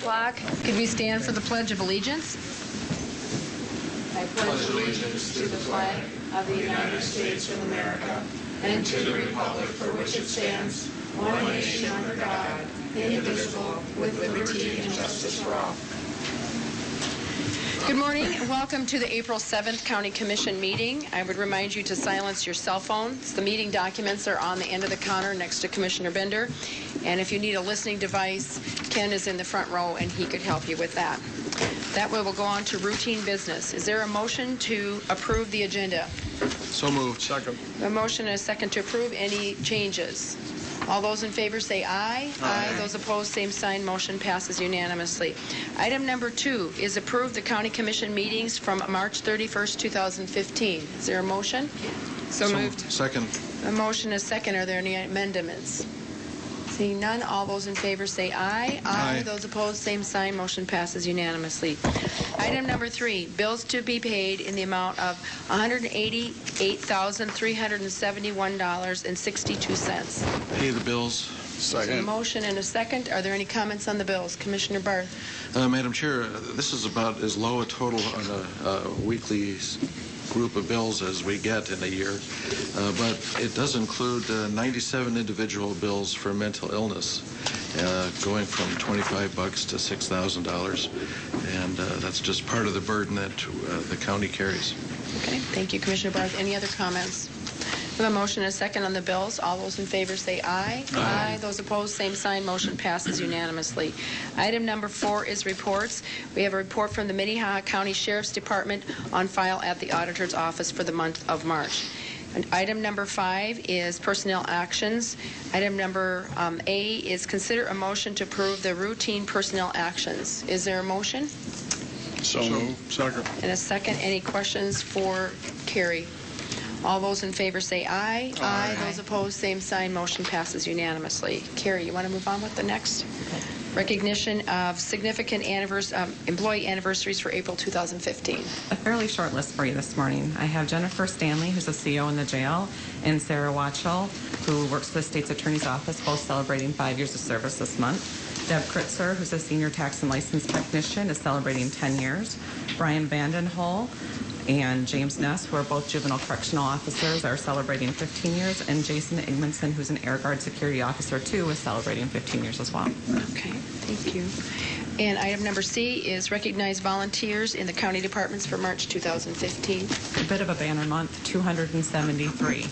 o'clock. Could we stand for the Pledge of Allegiance? I pledge allegiance to the flag of the United States of America and to the republic for which it stands, one nation under God, indivisible, with liberty and justice for all. Good morning and welcome to the April 7th County Commission meeting. I would remind you to silence your cell phones. The meeting documents are on the end of the counter next to Commissioner Bender. And if you need a listening device, Ken is in the front row and he could help you with that. That way we'll go on to routine business. Is there a motion to approve the agenda? So moved. Second. A motion and a second to approve. Any changes? All those in favor say aye. Aye. Those opposed, same sign. Motion passes unanimously. Item number 2 is approve the County Commission meetings from March 31st, 2015. Is there a motion? So moved. Second. A motion and a second. Are there any amendments? Seeing none, all those in favor say aye. Aye. Those opposed, same sign. Motion passes unanimously. Item number 3, bills to be paid in the amount of $188,371.62. Pay the bills. Second. A motion and a second. Are there any comments on the bills? Commissioner Barth. Madam Chair, this is about as low a total on a weekly group of bills as we get in a year, but it does include 97 individual bills for mental illness, going from $25 to $6,000, and that's just part of the burden that the county carries. Okay, thank you, Commissioner Barth. Any other comments? We have a motion and a second on the bills. All those in favor say aye. Aye. Those opposed, same sign. Motion passes unanimously. Item number 4 is reports. We have a report from the Minnehaha County Sheriff's Department on file at the Auditor's Office for the month of March. And item number 5 is personnel actions. Item number A is consider a motion to approve the routine personnel actions. Is there a motion? So moved. Second. And a second. Any questions for Carrie? All those in favor say aye. Aye. Those opposed, same sign. Motion passes unanimously. Carrie, you want to move on with the next? Recognition of significant employee anniversaries for April 2015. A fairly short list for you this morning. I have Jennifer Stanley, who's a CO in the jail, and Sarah Watchell, who works for the State's Attorney's Office, both celebrating 5 years of service this month. Deb Kritzer, who's a senior tax and license technician, is celebrating 10 years. Brian Vandenhol and James Ness, who are both juvenile correctional officers, are celebrating 15 years, and Jason Igmanson, who's an Air Guard security officer too, is celebrating 15 years as well. Okay, thank you. And item number C is recognize volunteers in the county departments for March 2015. A bit of a banner month, 273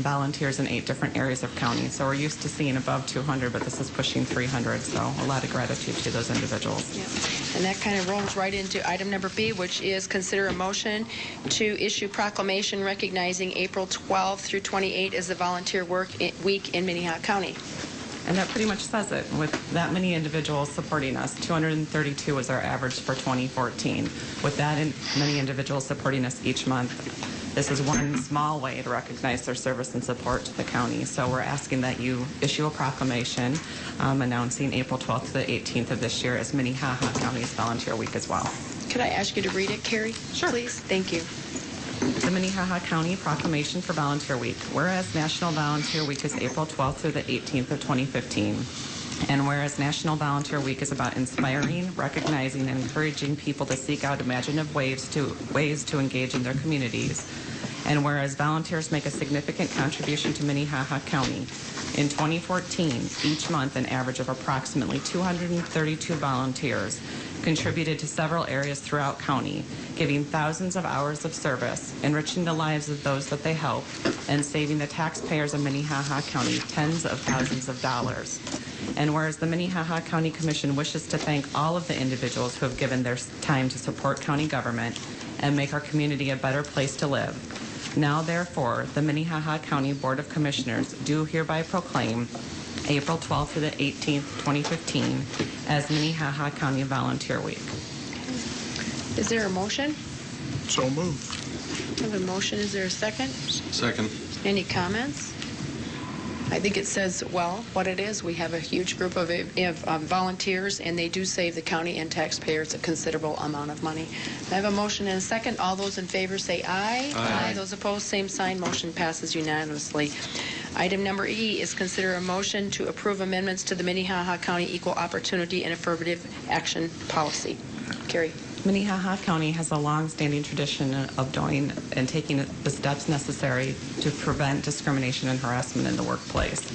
volunteers in 8 different areas of county. So we're used to seeing above 200, but this is pushing 300, so a lot of gratitude to those individuals. Yeah. And that kind of rolls right into item number B, which is consider a motion to issue proclamation recognizing April 12th through 28th as the Volunteer Work Week in Minnehaha County. And that pretty much says it. With that many individuals supporting us, 232 was our average for 2014. With that many individuals supporting us each month, this is one small way to recognize their service and support to the county. So we're asking that you issue a proclamation announcing April 12th to the 18th of this year as Minnehaha County's Volunteer Week as well. Could I ask you to read it, Carrie? Sure. Please. Thank you. The Minnehaha County Proclamation for Volunteer Week. Whereas National Volunteer Week is April 12th through the 18th of 2015. And whereas National Volunteer Week is about inspiring, recognizing, and encouraging people to seek out imaginative ways to engage in their communities. And whereas volunteers make a significant contribution to Minnehaha County. In 2014, each month an average of approximately 232 volunteers contributed to several areas throughout county, giving thousands of hours of service, enriching the lives of those that they help, and saving the taxpayers of Minnehaha County tens of thousands of dollars. And whereas the Minnehaha County Commission wishes to thank all of the individuals who have given their time to support county government and make our community a better place to live, now therefore, the Minnehaha County Board of Commissioners do hereby proclaim April 12th to the 18th, 2015 as Minnehaha County Volunteer Week. Is there a motion? So moved. I have a motion. Is there a second? Second. Any comments? I think it says, well, what it is. We have a huge group of volunteers, and they do save the county and taxpayers a considerable amount of money. I have a motion and a second. All those in favor say aye. Aye. Those opposed, same sign. Motion passes unanimously. Item number E is consider a motion to approve amendments to the Minnehaha County Equal Opportunity and Affirmative Action Policy. Carrie. Minnehaha County has a long-standing tradition of doing and taking the steps necessary to prevent discrimination and harassment in the workplace.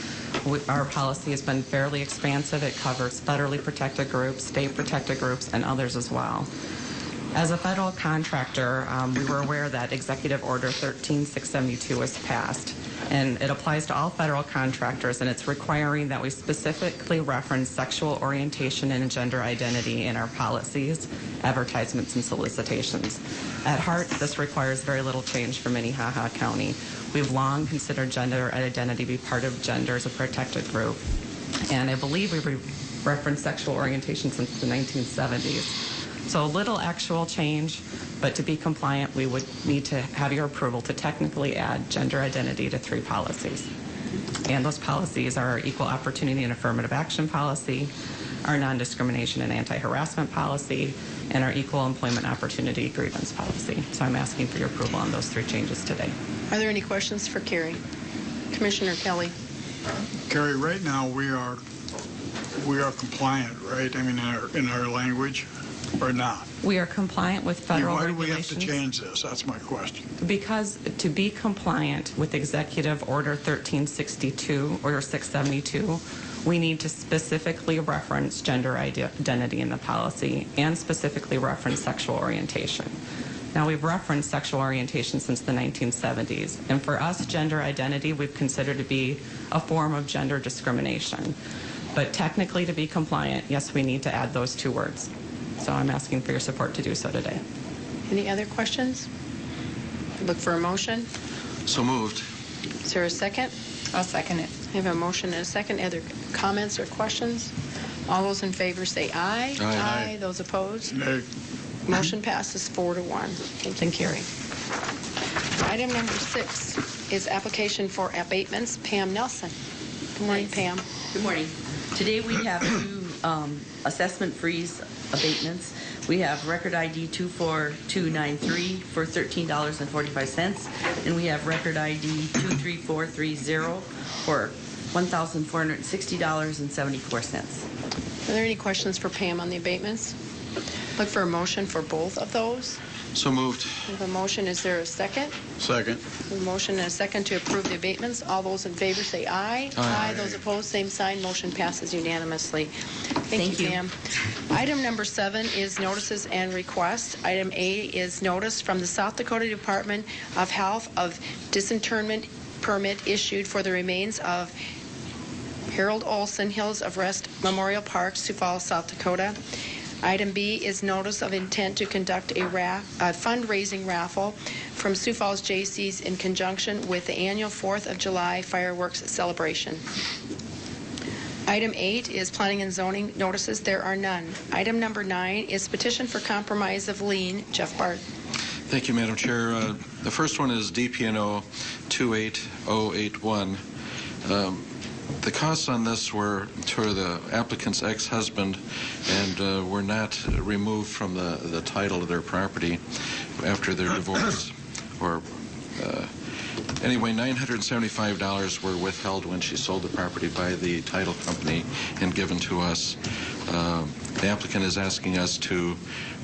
Our policy has been fairly expansive. It covers federally protected groups, state protected groups, and others as well. As a federal contractor, we were aware that Executive Order 13672 was passed, and it applies to all federal contractors, and it's requiring that we specifically reference sexual orientation and gender identity in our policies, advertisements, and solicitations. At heart, this requires very little change for Minnehaha County. We've long considered gender identity to be part of gender as a protected group, and I believe we've referenced sexual orientation since the 1970s. So little actual change, but to be compliant, we would need to have your approval to technically add gender identity to 3 policies. And those policies are our Equal Opportunity and Affirmative Action Policy, our Non-Discrimination and Anti-Harassment Policy, and our Equal Employment Opportunity Grievance Policy. So I'm asking for your approval on those 3 changes today. Are there any questions for Carrie? Commissioner Kelly. Carrie, right now we are compliant, right? I mean, in our language, or not? We are compliant with federal Why do regulations. we have to change this? That's my question. Because to be compliant with Executive Order 1362 or 672, we need to specifically reference gender identity in the policy and specifically reference sexual orientation. Now, we've referenced sexual orientation since the 1970s, and for us, gender identity we've considered to be a form of gender discrimination. But technically, to be compliant, yes, we need to add those 2 words. So I'm asking for your support to do so today. Any other questions? Look for a motion. So moved. Is there a second? I'll second it. I have a motion and a second. Other comments or questions? All those in favor say aye. Aye. Those opposed? Nay. Motion passes 4-1. Thank you, Carrie. Item number 6 is application for abatements. Pam Nelson. Good morning, Pam. Good morning. Today we have 2 assessment freeze abatements. We have record ID 24293 for $13.45, and we have record ID 23430 for $1,460.74. Are there any questions for Pam on the abatements? Look for a motion for both of those. So moved. We have a motion. Is there a second? Second. A motion and a second to approve the abatements. All those in favor say aye. Aye. Those opposed, same sign. Motion passes unanimously. Thank you, Pam. Item number 7 is notices and requests. Item A is notice from the South Dakota Department of Health of disinterment permit issued for the remains of Harold Olson, Hills of Rest Memorial Park, Sioux Falls, South Dakota. Item B is notice of intent to conduct a fundraising raffle from Sioux Falls Jaycees in conjunction with the annual 4th of July fireworks celebration. Item 8 is planning and zoning notices. There are none. Item number 9 is petition for compromise of lien. Jeff Bart. Thank you, Madam Chair. The first one is DP&O 28081. The costs on this were to the applicant's ex-husband and were not removed from the title of their property after their divorce. Anyway, $975 were withheld when she sold the property by the title company and given to us. The applicant is asking us to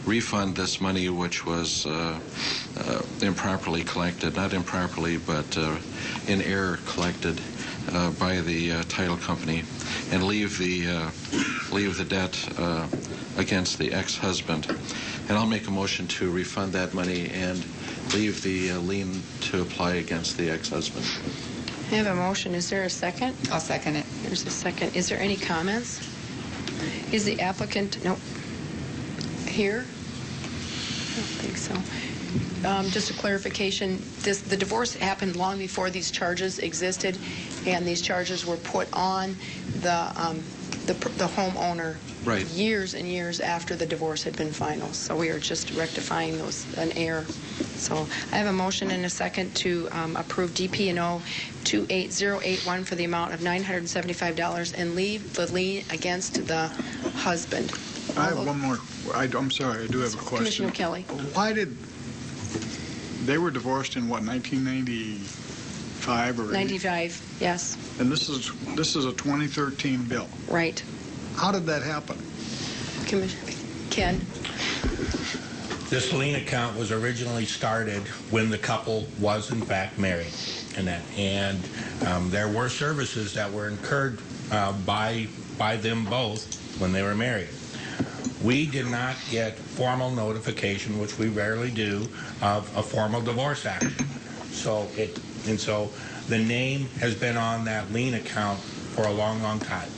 refund this money, which was improperly collected, not improperly, but in error collected by the title company, and leave the debt against the ex-husband. And I'll make a motion to refund that money and leave the lien to apply against the ex-husband. I have a motion. Is there a second? I'll second it. There's a second. Is there any comments? Is the applicant here? I don't think so. Just a clarification, the divorce happened long before these charges existed, and these charges were put on the homeowner Right. years and years after the divorce had been final. So we are just rectifying an error. So I have a motion and a second to approve DP&O 28081 for the amount of $975 and leave the lien against the husband. I have one more. I'm sorry, I do have a question. Commissioner Kelly. Why did they were divorced in what, 1995? 95 or 80? 95, yes, And this is a 2013 bill. right. How did that happen? Commissioner Ken? This lien account was originally started when the couple was in fact married, and there were services that were incurred by them both when they were married. We did not get formal notification, which we rarely do, of a formal divorce action. So the name has been on that lien account for a long, long time.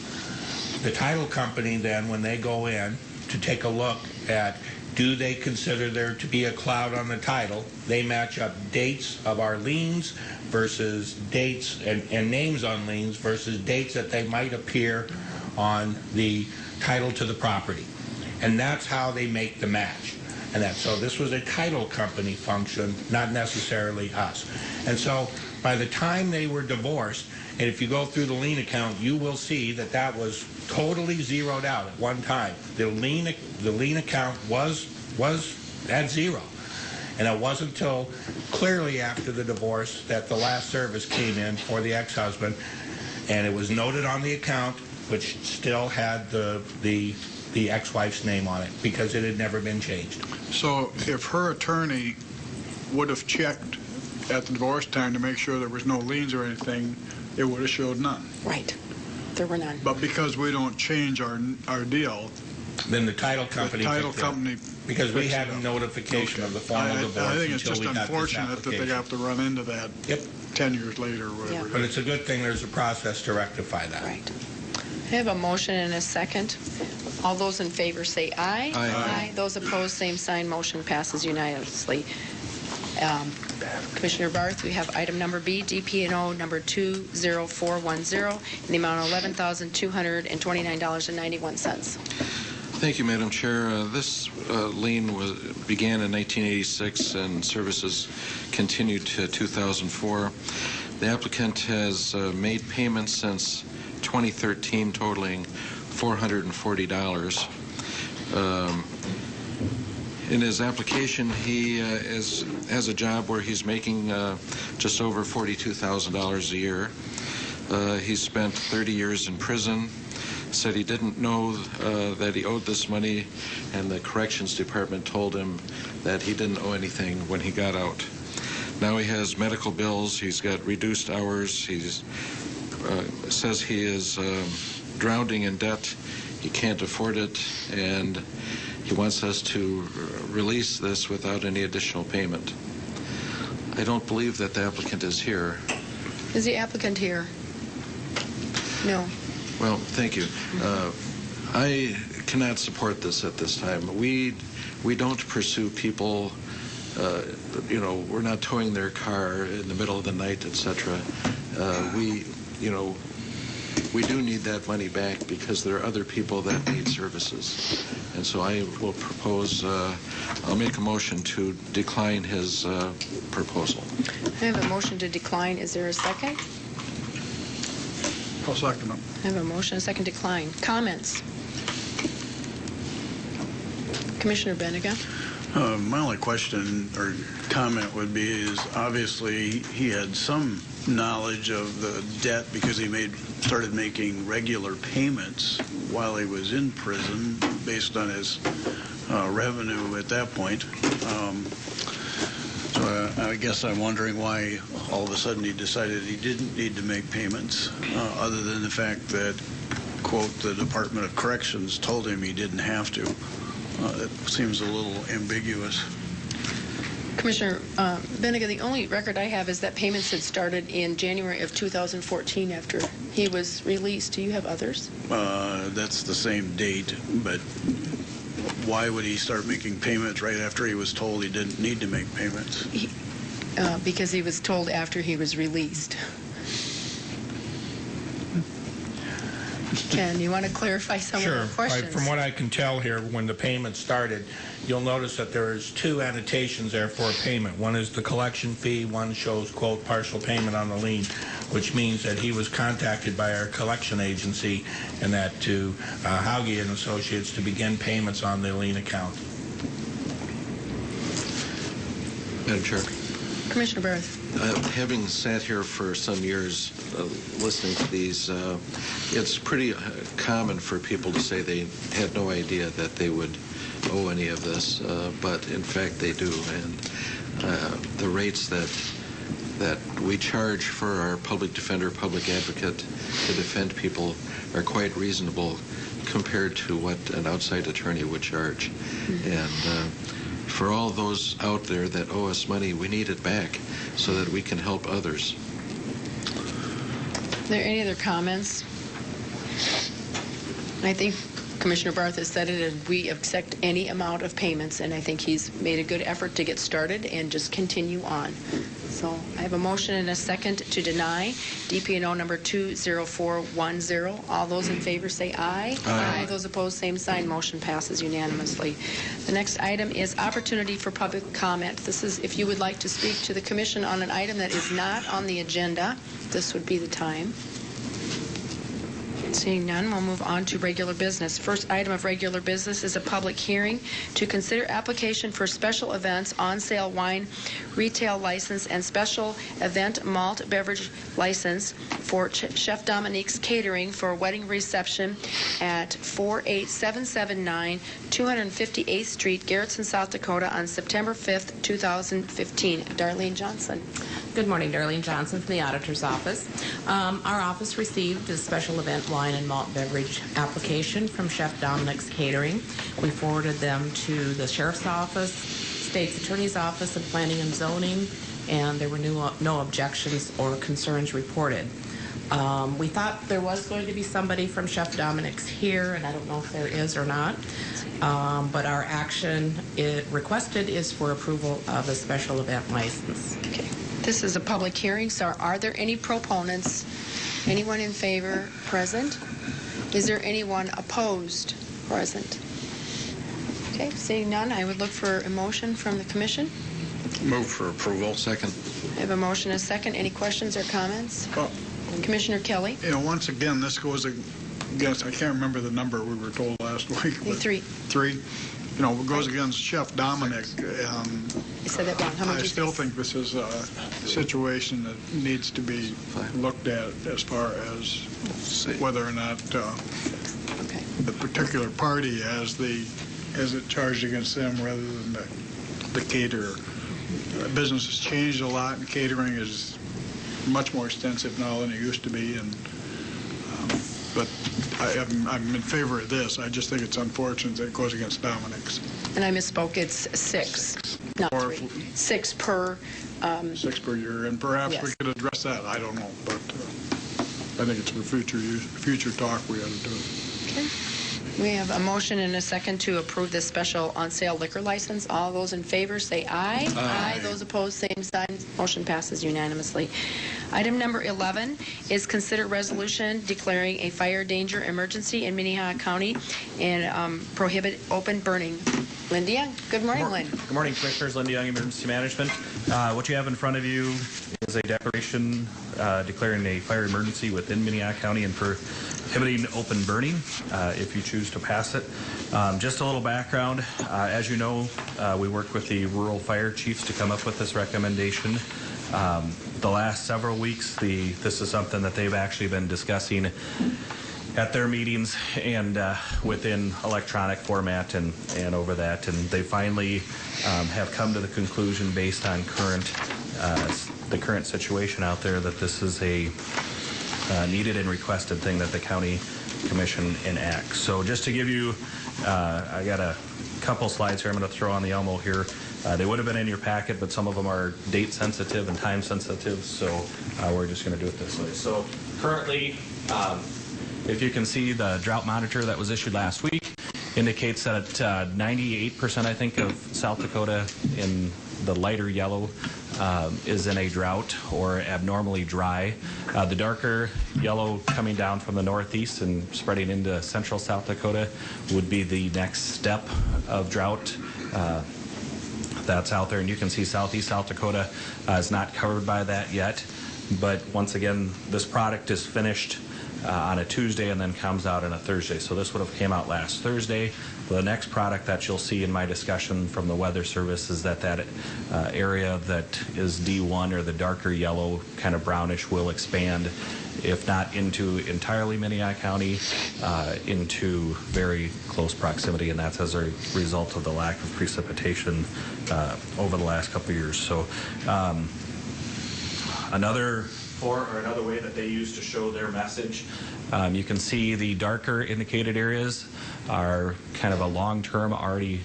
The title company then, when they go in to take a look at do they consider there to be a cloud on the title, they match up dates of our liens versus dates and names on liens versus dates that they might appear on the title to the property. And that's how they make the match. So this was a title company function, not necessarily us. And so by the time they were divorced, and if you go through the lien account, you will see that that was totally zeroed out at one time. The lien account was at zero. And it wasn't until clearly after the divorce that the last service came in for the ex-husband, and it was noted on the account, which still had the ex-wife's name on it because it had never been changed. So if her attorney would have checked at the divorce time to make sure there was no liens or anything, it would have showed none. Right. There were none. But because we don't change our deal, Then the title company the title picked it. company Because we picks had it up. notification of the formal divorce I think it's until just we got this unfortunate that they application. have to run into that Yep. 10 years later or whatever. Yeah. But it's a good thing there's a process to rectify that. Right. I have a motion and a second. All those in favor say aye. Aye. Those opposed, same sign. Motion passes unanimously. Commissioner Barth, we have item number B, DP&O number 20410, in the amount of $11,229.91. Thank you, Madam Chair. This lien began in 1986 and services continued to 2004. The applicant has made payments since 2013 totaling $440. In his application, he has a job where he's making just over $42,000 a year. He spent 30 years in prison, said he didn't know that he owed this money, and the corrections department told him that he didn't owe anything when he got out. Now he has medical bills, he's got reduced hours, he says he is drowning in debt, he can't afford it, and he wants us to release this without any additional payment. I don't believe that the applicant is here. Is the applicant here? No. Well, thank you. I cannot support this at this time. We don't pursue people, we're not towing their car in the middle of the night, etc. We do need that money back because there are other people that need services. And so I will propose, I'll make a motion to decline his proposal. I have a motion to decline. Is there a second? I'll second them. I have a motion, a second decline. Comments? Commissioner Benega? My only question or comment would be is obviously he had some knowledge of the debt because he started making regular payments while he was in prison based on his revenue at that point. So I guess I'm wondering why all of a sudden he decided he didn't need to make payments other than the fact that, quote, the Department of Corrections told him he didn't have to. It seems a little ambiguous. Commissioner Benega, the only record I have is that payments had started in January of 2014 after he was released. Do you have others? That's the same date, but why would he start making payments right after he was told he didn't need to make payments? Because he was told after he was released. Ken, you want to clarify some Sure. of the questions? From what I can tell here, when the payment started, you'll notice that there's two annotations there for a payment. One is the collection fee, one shows, quote, partial payment on the lien, which means that he was contacted by our collection agency and that to Hauge and Associates to begin payments on the lien account. Madam Chair. Commissioner Barth. Having sat here for some years listening to these, it's pretty common for people to say they had no idea that they would owe any of this, but in fact they do. And the rates that we charge for our public defender, public advocate to defend people are quite reasonable compared to what an outside attorney would charge. And for all those out there that owe us money, we need it back so that we can help others. Are there any other comments? I think Commissioner Barth has said it, and we accept any amount of payments, and I think he's made a good effort to get started and just continue on. So I have a motion and a second to deny DP&O number 20410. All those in favor say aye. Aye. Those opposed, same sign. Motion passes unanimously. The next item is opportunity for public comment. This is if you would like to speak to the commission on an item that is not on the agenda, this would be the time. Seeing none, we'll move on to regular business. First item of regular business is a public hearing to consider application for special events, on-sale wine retail license, and special event malt beverage license for Chef Dominique's Catering for a wedding reception at 48779 258th Street, Garrettson, South Dakota on September 5th, 2015. Darlene Johnson. Good morning, Darlene Johnson from the Auditor's Office. Our office received a special event wine and malt beverage application from Chef Dominique's Catering. We forwarded them to the Sheriff's Office, State's Attorney's Office, and Planning and Zoning, and there were no objections or concerns reported. We thought there was going to be somebody from Chef Dominique's here, and I don't know if there is or not. But our action requested is for approval of a special event license. Okay. This is a public hearing, so are there any proponents? Anyone in favor present? Is there anyone opposed present? Okay, seeing none, I would look for a motion from the commission. Move for approval. Second. I have a motion and a second. Any questions or comments? Commissioner Kelly? You know, once again, this goes against, I can't remember the number we were told last week. But Three. You know, it goes against Chef Dominique. I said that wrong. How much I is still this? think this is a situation that needs to be looked at as far as whether or not Okay. the particular party has it charged against them rather than the caterer. Business has changed a lot, and catering is much more extensive now than it used to be. And but I'm in favor of this. I just think it's unfortunate that it goes against Dominique's. And I misspoke. It's six, not Or three. Six per. 6 per year, and perhaps we Yes. could address that. I don't know, but I think it's for future talk we ought to do. Okay. We have a motion and a second to approve this special on-sale liquor license. All those in favor say aye. Aye. Those opposed, same sign. Motion passes unanimously. Item number 11 is consider resolution declaring a fire danger emergency in Minnehaha County and prohibit open burning. Linda Young. Good morning, Lynn. Good morning, Commissioners. Linda Young, Emergency Management. What you have in front of you is a declaration declaring a fire emergency within Minnehaha County and prohibiting open burning, if you choose to pass it. Just a little background. As you know, we worked with the rural fire chiefs to come up with this recommendation. The last several weeks, this is something that they've actually been discussing at their meetings and within electronic format and over that. And they finally have come to the conclusion based on the current situation out there that this is a needed and requested thing that the county commission enacts. So just to give you, I got a couple slides here I'm going to throw on the Elmo here. They would have been in your packet, but some of them are date sensitive and time sensitive, so we're just going to do it this way. So currently, if you can see, the drought monitor that was issued last week indicates that 98%, I think, of South Dakota in the lighter yellow is in a drought or abnormally dry. The darker yellow coming down from the northeast and spreading into central South Dakota would be the next step of drought that's out there. And you can see southeast South Dakota is not covered by that yet. But once again, this product is finished on a Tuesday and then comes out on a Thursday. So this would have came out last Thursday. The next product that you'll see in my discussion from the Weather Service is that area that is D1 or the darker yellow, kind of brownish, will expand, if not into entirely Minnehaha County, into very close proximity, and that's as a result of the lack of precipitation over the last couple of years. So another way that they use to show their message, you can see the darker indicated areas are kind of a long-term already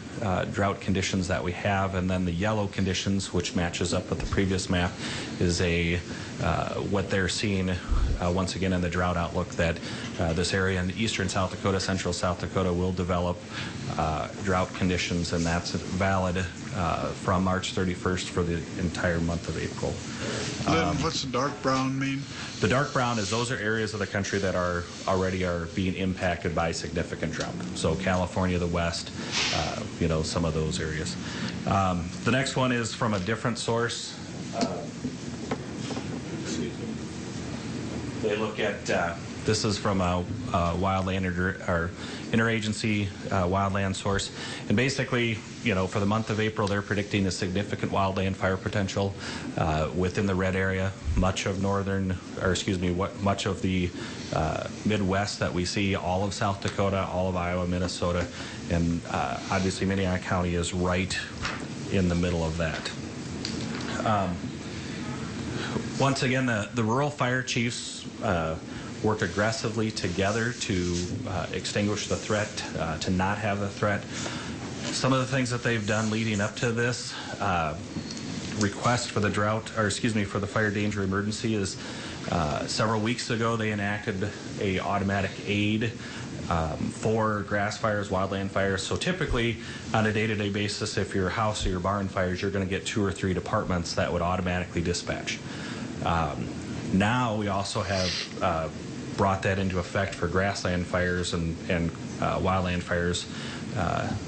drought conditions that we have, and then the yellow conditions, which matches up with the previous map, is what they're seeing once again in the drought outlook, that this area in eastern South Dakota, central South Dakota will develop drought conditions, and that's valid from March 31st for the entire month of April. Lynn, what's the dark brown mean? The dark brown is those are areas of the country that are already being impacted by significant drought. So California, the West, some of those areas. The next one is from a different source. They look at, this is from a wildland or interagency wildland source. And basically, for the month of April, they're predicting a significant wildland fire potential within the red area. Much of much of the Midwest that we see, all of South Dakota, all of Iowa, Minnesota, and obviously Minnehaha County is right in the middle of that. Once again, the rural fire chiefs work aggressively together to extinguish the threat, to not have the threat. Some of the things that they've done leading up to this request for the for the fire danger emergency is several weeks ago they enacted a automatic aid for grass fires, wildland fires. So typically on a day-to-day basis, if your house or your barn fires, you're going to get 2 or 3 departments that would automatically dispatch. Now we also have brought that into effect for grassland fires and wildland fires.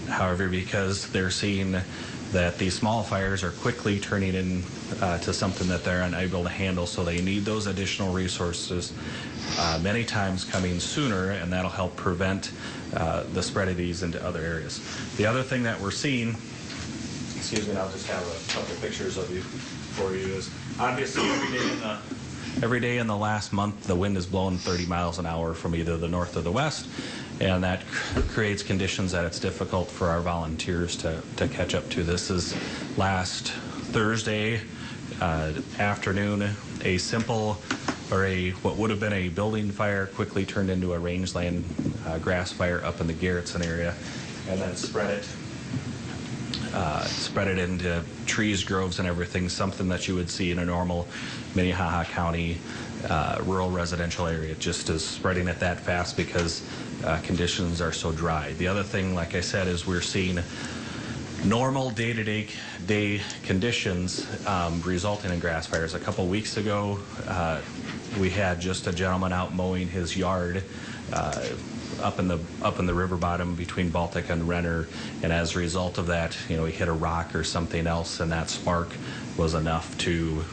However, because they're seeing that these small fires are quickly turning into something that they're unable to handle, so they need those additional resources many times coming sooner, and that'll help prevent the spread of these into other areas. The other thing that we're seeing, and I'll just have a couple pictures for you, is obviously every day in the last month the wind is blowing 30 miles an hour from either the north or the west, and that creates conditions that it's difficult for our volunteers to catch up to. This is last Thursday afternoon, a simple what would have been a building fire quickly turned into a rangeland grass fire up in the Garrettson area, and then spread it into trees, groves, and everything, something that you would see in a normal Minnehaha County rural residential area. It just is spreading it that fast because conditions are so dry. The other thing, like I said, is we're seeing normal day conditions resulting in grass fires. A couple weeks ago, we had just a gentleman out mowing his yard up in the river bottom between Baltic and Renner, and as a result of that, he hit a rock or something else, and that spark was enough to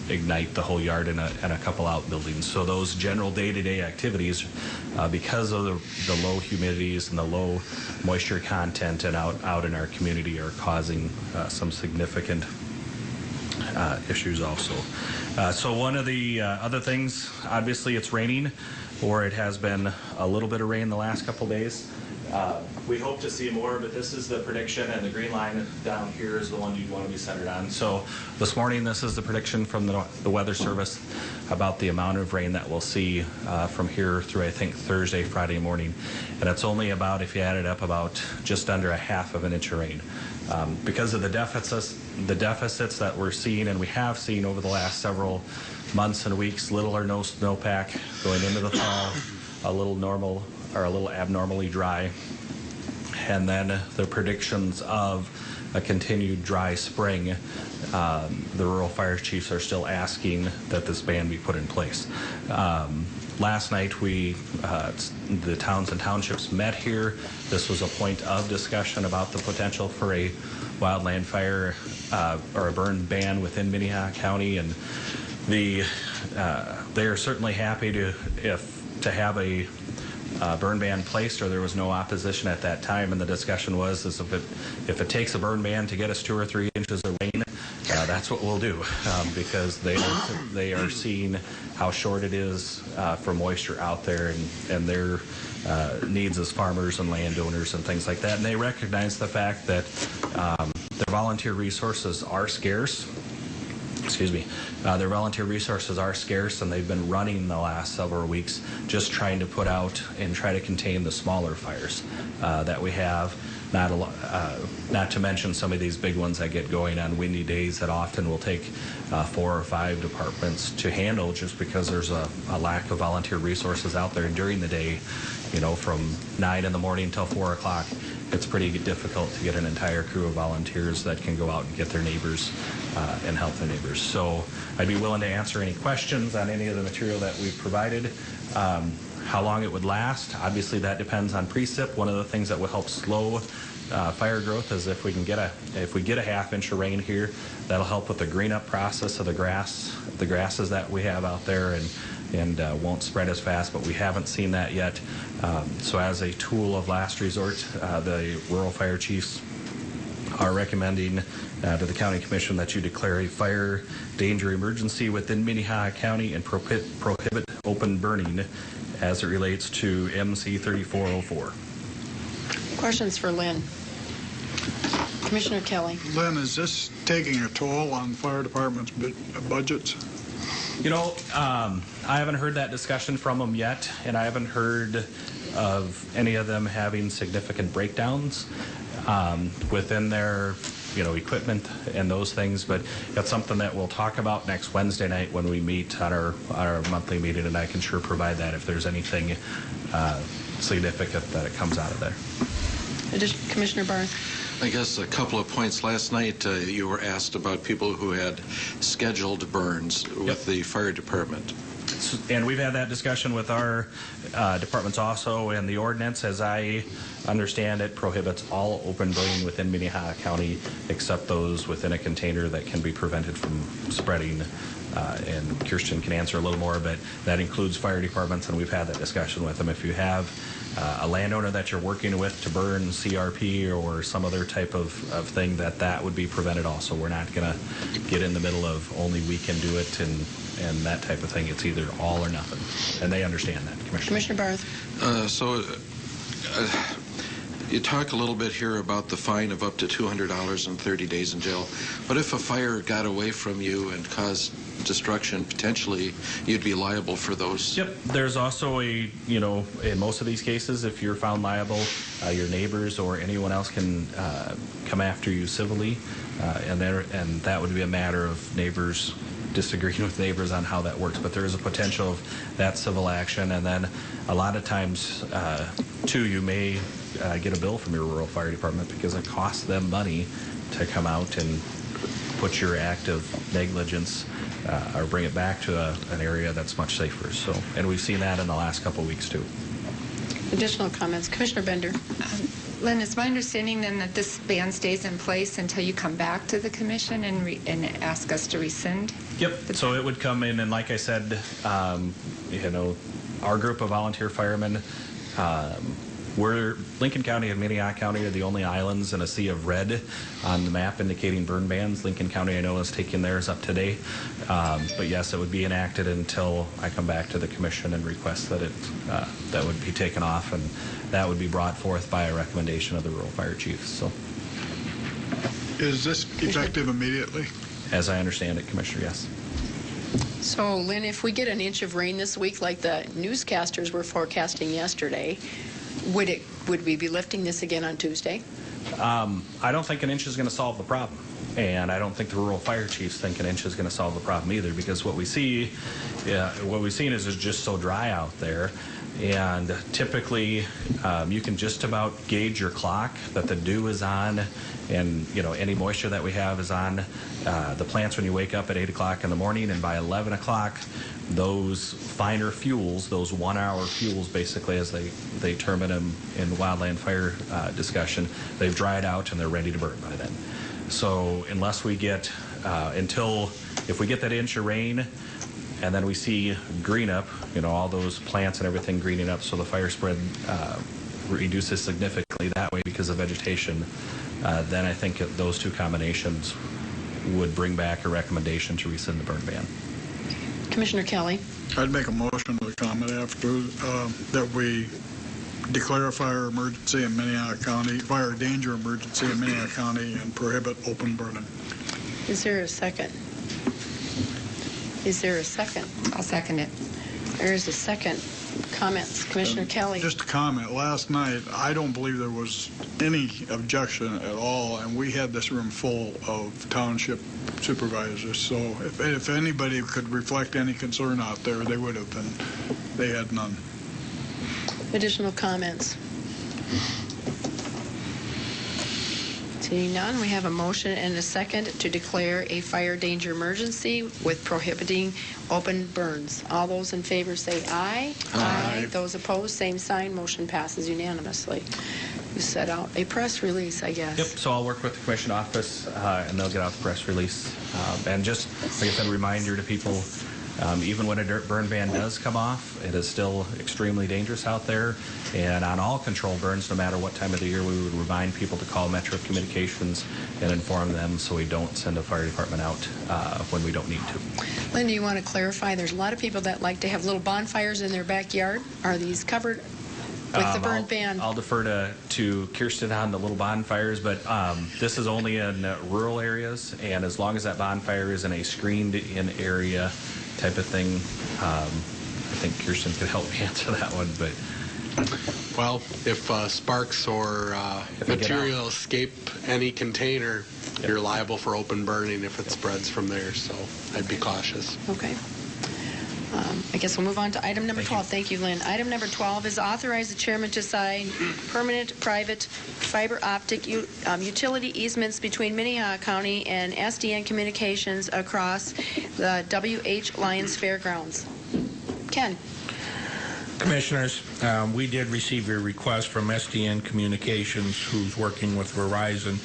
ignite the whole yard and a couple outbuildings. So those general day-to-day activities, because of the low humidities and the low moisture content and out in our community, are causing some significant issues also. So one of the other things, obviously it's raining, or it has been a little bit of rain the last couple days. We hope to see more, but this is the prediction, and the green line down here is the one you'd want to be centered on. So this morning, this is the prediction from the Weather Service about the amount of rain that we'll see from here through, I think, Thursday, Friday morning. And it's only about, if you add it up, about just under a half of an inch of rain. Because of the deficits that we're seeing and we have seen over the last several months and weeks, little or no snowpack going into the fall, a little abnormally dry, and then the predictions of a continued dry spring. The rural fire chiefs are still asking that this ban be put in place. Last night, the towns and townships met here. This was a point of discussion about the potential for a wildland fire or a burn ban within Minnehaha County, and they are certainly happy to have a burn ban placed, or there was no opposition at that time, and the discussion was is if it takes a burn ban to get us 2 or 3 inches of rain, that's what we'll do, because they are seeing how short it is for moisture out there, and their needs as farmers and landowners and things like that, and they recognize the fact that their volunteer resources are scarce. Their volunteer resources are scarce, and they've been running the last several weeks just trying to put out and try to contain the smaller fires that we have. Not to mention some of these big ones that get going on windy days that often will take 4 or 5 departments to handle, just because there's a lack of volunteer resources out there during the day. From 9 in the morning till 4 o'clock, it's pretty difficult to get an entire crew of volunteers that can go out and get their neighbors and help their neighbors. So I'd be willing to answer any questions on any of the material that we've provided. How long it would last, obviously that depends on precip. One of the things that would help slow fire growth is if we get a half inch of rain here, that'll help with the green up process of the grasses that we have out there, and won't spread as fast, but we haven't seen that yet. So as a tool of last resort, the rural fire chiefs are recommending to the county commission that you declare a fire danger emergency within Minnehaha County and prohibit open burning as it relates to MC 3404. Questions for Lynn? Commissioner Kelly. Lynn, is this taking a toll on fire departments' budgets? I haven't heard that discussion from them yet, and I haven't heard of any of them having significant breakdowns within their equipment and those things, but that's something that we'll talk about next Wednesday night when we meet on our monthly meeting, and I can sure provide that if there's anything significant that it comes out of there. Commissioner Barth. I guess a couple of points. Last night you were asked about people who had scheduled burns with the fire department. And we've had that discussion with our departments also, and the ordinance, as I understand it, prohibits all open burning within Minnehaha County except those within a container that can be prevented from spreading. And Kirsten can answer a little more, but that includes fire departments, and we've had that discussion with them. If you have a landowner that you're working with to burn CRP or some other type of thing, that would be prevented also. We're not going to get in the middle of only we can do it and that type of thing. It's either all or nothing, and they understand that, Commissioner. Commissioner Barth. You talk a little bit here about the fine of up to $200 and 30 days in jail. What if a fire got away from you and caused destruction? Potentially, you'd be liable for those. Yep. There's also in most of these cases, if you're found liable, your neighbors or anyone else can come after you civilly, and that would be a matter of neighbors disagreeing with neighbors on how that works. But there is a potential of that civil action, and then a lot of times, too, you may get a bill from your rural fire department because it costs them money to come out and put your act of negligence or bring it back to an area that's much safer. So, and we've seen that in the last couple of weeks too. Additional comments. Commissioner Bender. Lynn, it's my understanding then that this ban stays in place until you come back to the commission and ask us to rescind? Yep. So it would come in, and like I said, our group of volunteer firemen, we're Lincoln County and Minnehaha County are the only islands in a sea of red on the map indicating burn bans. Lincoln County, I know, is taking theirs up today. But yes, it would be enacted until I come back to the commission and request that that would be taken off, and that would be brought forth by a recommendation of the rural fire chiefs. So, is this effective immediately? As I understand it, Commissioner, yes. So, Lynn, if we get an inch of rain this week, like the newscasters were forecasting yesterday, would we be lifting this again on Tuesday? I don't think an inch is going to solve the problem, and I don't think the rural fire chiefs think an inch is going to solve the problem either, because what we've seen is it's just so dry out there, and typically you can just about gauge your clock that the dew is on, and any moisture that we have is on the plants when you wake up at 8 o'clock in the morning, and by 11 o'clock those finer fuels, those 1 hour fuels basically, as they term it in wildland fire discussion, they've dried out and they're ready to burn by then. So unless we get if we get that inch of rain And then we see green up, all those plants and everything greening up, so the fire spread reduces significantly that way because of vegetation. Then I think those two combinations would bring back a recommendation to rescind the burn ban. Commissioner Kelly. I'd make a motion to the comment after that we declare a fire emergency in Minnehaha County, fire danger emergency in Minnehaha County, and prohibit open burning. Is there a second? Is there a second? I'll second it. There is a second. Comments. Commissioner Kelly. Just a comment. Last night, I don't believe there was any objection at all, and we had this room full of township supervisors. So if anybody could reflect any concern out there, they would have been. They had none. Additional comments? Seeing none, we have a motion and a second to declare a fire danger emergency with prohibiting open burns. All those in favor say aye. Aye. Those opposed, same sign. Motion passes unanimously. You set out a press release, I guess. Yep, so I'll work with the commission office, and they'll get out the press release. And just, like I said, a reminder to people, even when a dirt burn ban does come off, it is still extremely dangerous out there. And on all control burns, no matter what time of the year, we would remind people to call Metro Communications and inform them so we don't send a fire department out when we don't need to. Linda, you want to clarify? There's a lot of people that like to have little bonfires in their backyard. Are these covered with the burn ban? I'll defer to Kirsten on the little bonfires, but this is only in rural areas, and as long as that bonfire is in a screened-in area type of thing, I think Kirsten could help me answer that one. But well, if sparks or material escape any container, you're liable for open burning if it spreads from there. So I'd be cautious. Okay. I guess we'll move on to item number 12. Thank you, Lynn. Item number 12 is authorize the chairman to sign permanent private fiber optic utility easements between Minnehaha County and SDN Communications across the W.H. Lyons Fairgrounds. Ken. Commissioners, we did receive a request from SDN Communications, who's working with Verizon.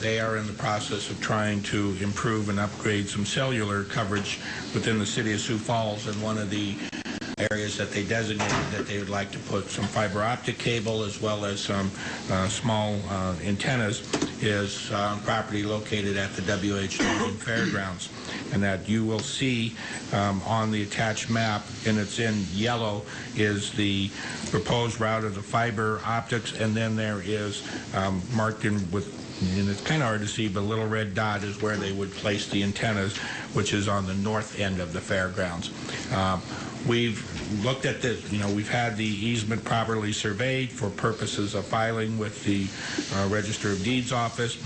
They are in the process of trying to improve and upgrade some cellular coverage within the city of Sioux Falls, and one of the areas that they designated that they would like to put some fiber optic cable as well as some small antennas is property located at the W.H. Lyons Fairgrounds. And that you will see on the attached map, and it's in yellow, is the proposed route of the fiber optics, and then there is marked in with, and it's kind of hard to see, but a little red dot is where they would place the antennas, which is on the north end of the fairgrounds. We've looked at this, we've had the easement properly surveyed for purposes of filing with the Register of Deeds office.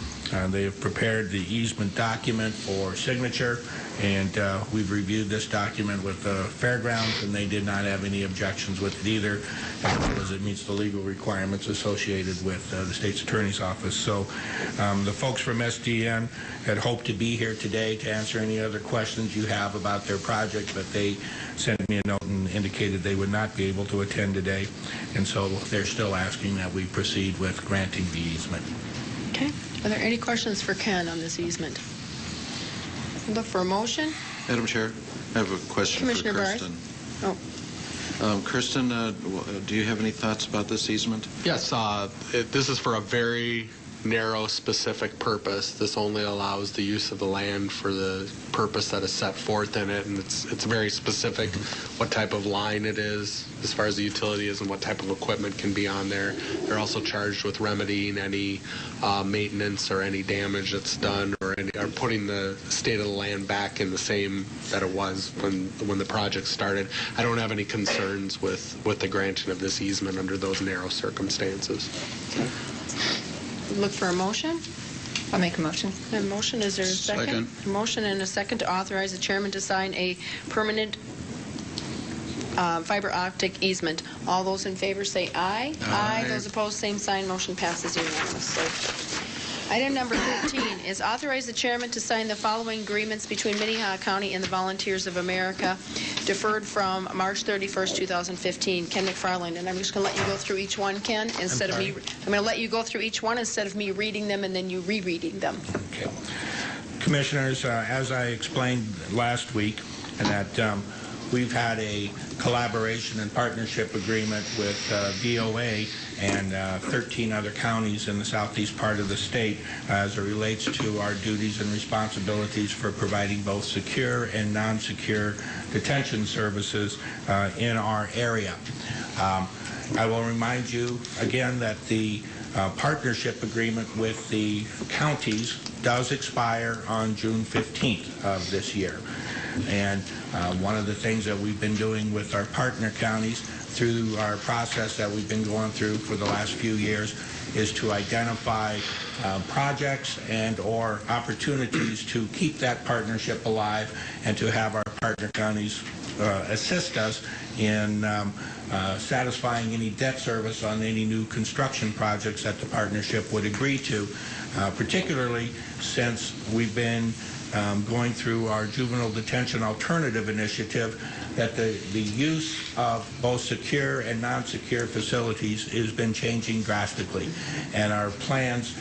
They have prepared the easement document for signature, and we've reviewed this document with the fairgrounds, and they did not have any objections with it either, as well as it meets the legal requirements associated with the state's attorney's office. So the folks from SDN had hoped to be here today to answer any other questions you have about their project, but they sent me a note and indicated they would not be able to attend today, and so they're still asking that we proceed with granting the easement. Okay. Are there any questions for Ken on this easement? Look for a motion. Madam Chair, I have a question Commissioner for Kirsten. Kirsten, do you have any thoughts about this easement? Yes, this is for a very narrow, specific purpose. This only allows the use of the land for the purpose that is set forth in it, and it's very specific what type of line it is as far as the utility is and what type of equipment can be on there. They're also charged with remedying any maintenance or any damage that's done, or putting the state of the land back in the same that it was when the project started. I don't have any concerns with the granting of this easement under those narrow circumstances. Okay. Look for a motion. I'll make a motion. A motion, is there a second? A motion and a second to authorize the chairman to sign a permanent fiber optic easement. All those in favor say aye. Aye. Those opposed, same sign. Motion passes unanimously. Item number 13 is authorize the chairman to sign the following agreements between Minnehaha County and the Volunteers of America, deferred from March 31st, 2015. Ken McFarland, and I'm just going to let you go through each one, Ken, instead of me. I'm going to let you go through each one instead of me reading them and then you rereading them. Okay. Commissioners, as I explained last week, and that we've had a collaboration and partnership agreement with VOA and 13 other counties in the southeast part of the state as it relates to our duties and responsibilities for providing both secure and non-secure detention services in our area. I will remind you again that the partnership agreement with the counties does expire on June 15th of this year. And one of the things that we've been doing with our partner counties through our process that we've been going through for the last few years is to identify projects and or opportunities to keep that partnership alive and to have our partner counties assist us in satisfying any debt service on any new construction projects that the partnership would agree to, particularly since we've been going through our juvenile detention alternative initiative, that the use of both secure and non-secure facilities has been changing drastically. And our plans,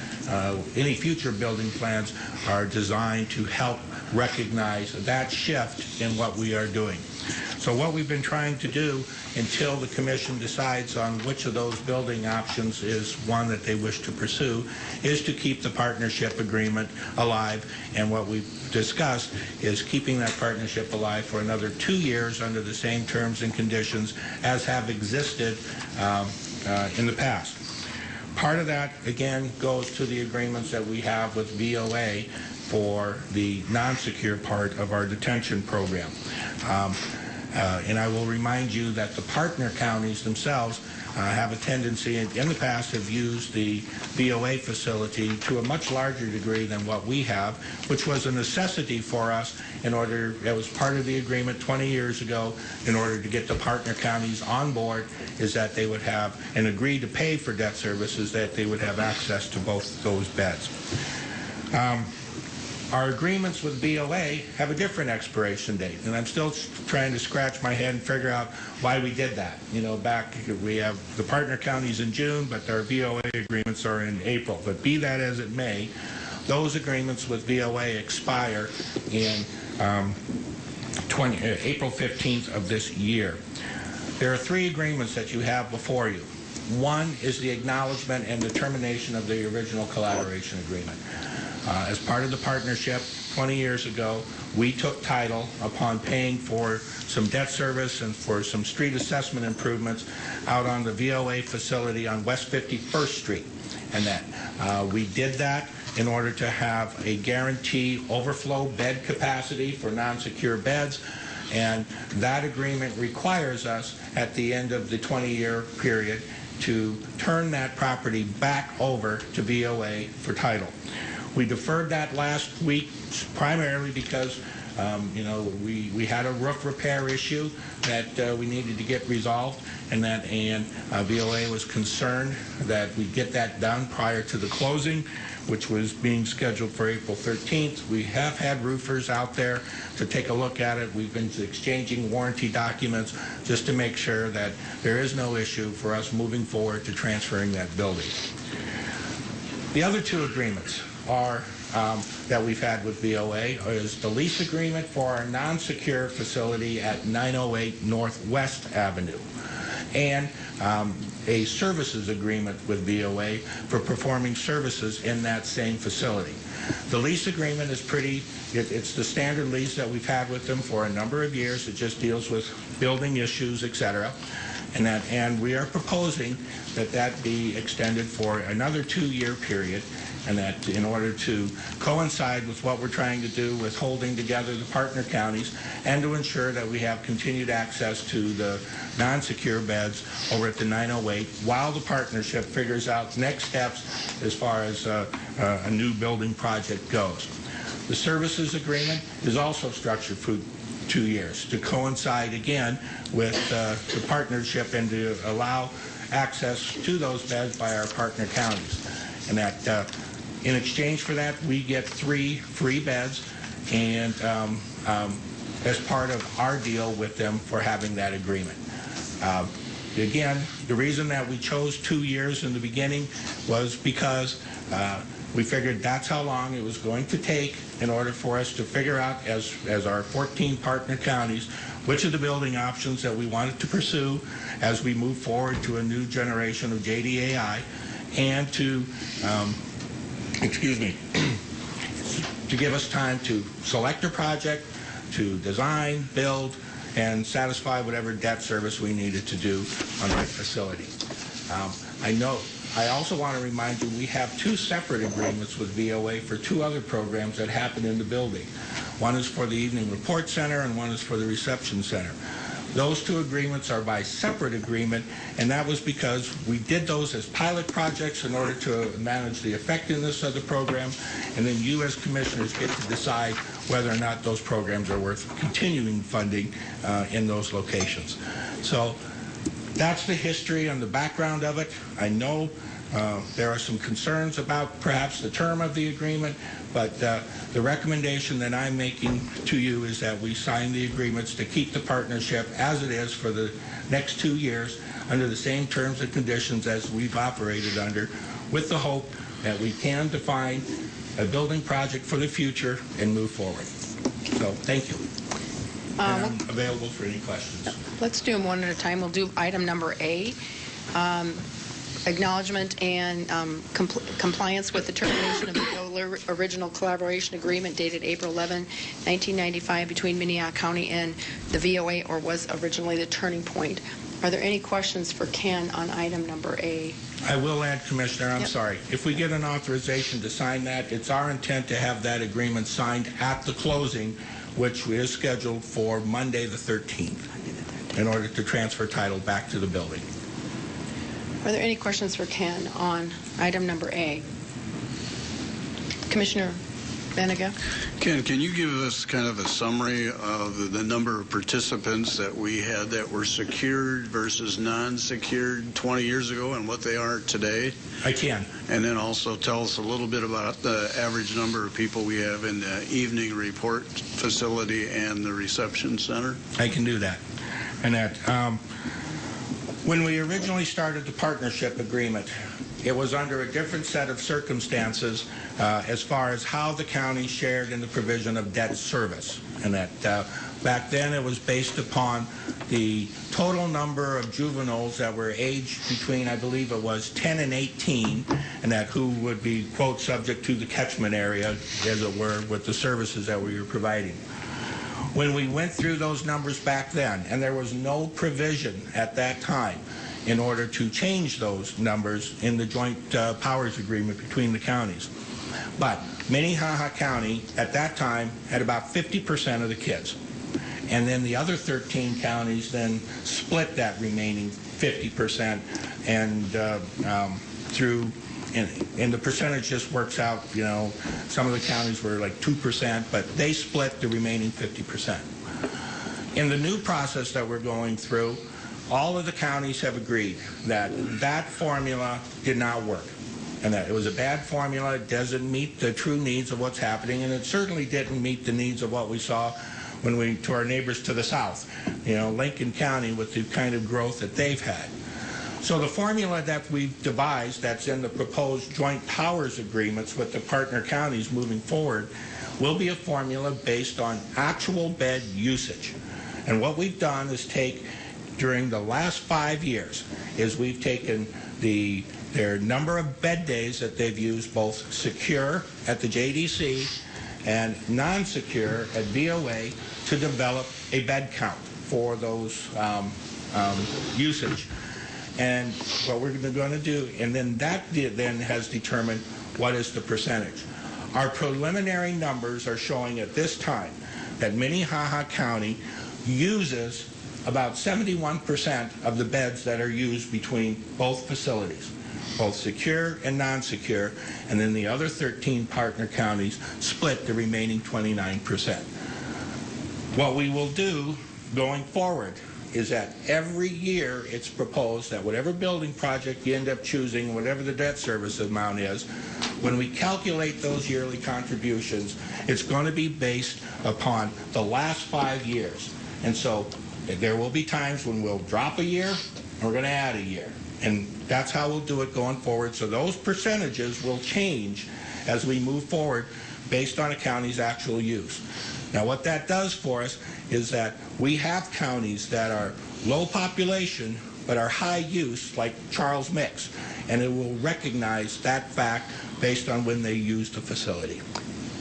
any future building plans, are designed to help recognize that shift in what we are doing. So what we've been trying to do until the Commission decides on which of those building options is one that they wish to pursue is to keep the partnership agreement alive. And what we've discussed is keeping that partnership alive for another 2 years under the same terms and conditions as have existed in the past. Part of that, again, goes to the agreements that we have with VOA for the non-secure part of our detention program. And I will remind you that the partner counties themselves have a tendency, in the past, have used the VOA facility to a much larger degree than what we have, which was a necessity for us in order, it was part of the agreement 20 years ago, in order to get the partner counties on board, is that they would have, and agree to pay for debt services, that they would have access to both those beds. Our agreements with VOA have a different expiration date, and I'm still trying to scratch my head and figure out why we did that. You know, back, we have the partner counties in June, but our VOA agreements are in April. But be that as it may, those agreements with VOA expire in April 15th of this year. There are 3 agreements that you have before you. One is the acknowledgement and the termination of the original collaboration agreement. As part of the partnership 20 years ago, we took title upon paying for some debt service and for some street assessment improvements out on the VOA facility on West 51st Street. And that we did that in order to have a guaranteed overflow bed capacity for non-secure beds. And that agreement requires us at the end of the 20-year period to turn that property back over to VOA for title. We deferred that last week primarily because you know, we had a roof repair issue that we needed to get resolved, and VOA was concerned that we get that done prior to the closing, which was being scheduled for April 13th. We have had roofers out there to take a look at it. We've been exchanging warranty documents just to make sure that there is no issue for us moving forward to transferring that building. The other 2 agreements are that we've had with VOA is the lease agreement for our non-secure facility at 908 Northwest Avenue, and a services agreement with VOA for performing services in that same facility. The lease agreement is it's the standard lease that we've had with them for a number of years. It just deals with building issues, etc. And we are proposing that be extended for another 2-year period, and that in order to coincide with what we're trying to do with holding together the partner counties and to ensure that we have continued access to the non-secure beds over at the 908 while the partnership figures out next steps as far as a new building project goes. The services agreement is also structured for 2 years to coincide again with the partnership and to allow access to those beds by our partner counties. And that in exchange for that, we get 3 free beds, and as part of our deal with them for having that agreement. Again, the reason that we chose 2 years in the beginning was because we figured that's how long it was going to take in order for us to figure out, as our 14 partner counties, which of the building options that we wanted to pursue as we move forward to a new generation of JDAI, and to, to give us time to select a project, to design, build, and satisfy whatever debt service we needed to do on that facility. I also want to remind you we have 2 separate agreements with VOA for 2 other programs that happen in the building. One is for the Evening Report Center and one is for the Reception Center. Those 2 agreements are by separate agreement, and that was because we did those as pilot projects in order to manage the effectiveness of the program, and then you as commissioners get to decide whether or not those programs are worth continuing funding in those locations. So that's the history and the background of it. I know there are some concerns about perhaps the term of the agreement, but the recommendation that I'm making to you is that we sign the agreements to keep the partnership as it is for the next 2 years under the same terms and conditions as we've operated under, with the hope that we can define a building project for the future and move forward. So thank you. And I'm available for any questions. Let's do them one at a time. We'll do item number A. Acknowledgement and compliance with the termination of the original collaboration agreement dated April 11, 1995 between Minnehaha County and the VOA, or was originally the Turning Point. Are there any questions for Ken on item number A? I will add, Commissioner, I'm sorry. If we get an authorization to sign that, it's our intent to have that agreement signed at the closing, which is scheduled for Monday the 13th, in order to transfer title back to the building. Are there any questions for Ken on item number A? Commissioner Benega? Ken, can you give us kind of a summary of the number of participants that we had that were secured versus non-secured 20 years ago and what they are today? I can. And then also tell us a little bit about the average number of people we have in the evening report facility and the reception center? I can do that. And that, when we originally started the partnership agreement, it was under a different set of circumstances as far as how the county shared in the provision of debt service. And that back then it was based upon the total number of juveniles that were aged between, I believe it was 10 and 18, and that who would be, quote, subject to the catchment area, as it were, with the services that we were providing. When we went through those numbers back then, and there was no provision at that time in order to change those numbers in the joint powers agreement between the counties. But Minnehaha County at that time had about 50% of the kids. And then the other 13 counties then split that remaining 50% and and the percentage just works out, you know, some of the counties were like 2%, but they split the remaining 50%. In the new process that we're going through, all of the counties have agreed that that formula did not work, and that it was a bad formula. It doesn't meet the true needs of what's happening, and it certainly didn't meet the needs of what we saw when we, to our neighbors to the south, you know, Lincoln County, with the kind of growth that they've had. So the formula that we've devised that's in the proposed joint powers agreements with the partner counties moving forward will be a formula based on actual bed usage. And what we've done is take, during the last 5 years, is we've taken their number of bed days that they've used, both secure at the JDC and non-secure at VOA, to develop a bed count for those usage. And what we're going to do, and then that then has determined what is the percentage. Our preliminary numbers are showing at this time that Minnehaha County uses about 71% of the beds that are used between both facilities, both secure and non-secure, and then the other 13 partner counties split the remaining 29%. What we will do going forward is that every year it's proposed that whatever building project you end up choosing, whatever the debt service amount is, when we calculate those yearly contributions, it's going to be based upon the last 5 years. And so there will be times when we'll drop a year and we're going to add a year. And that's how we'll do it going forward. So those percentages will change as we move forward. based on a county's actual use. Now, what that does for us is that we have counties that are low population but are high use, like Charles Mix, and it will recognize that fact based on when they used the facility.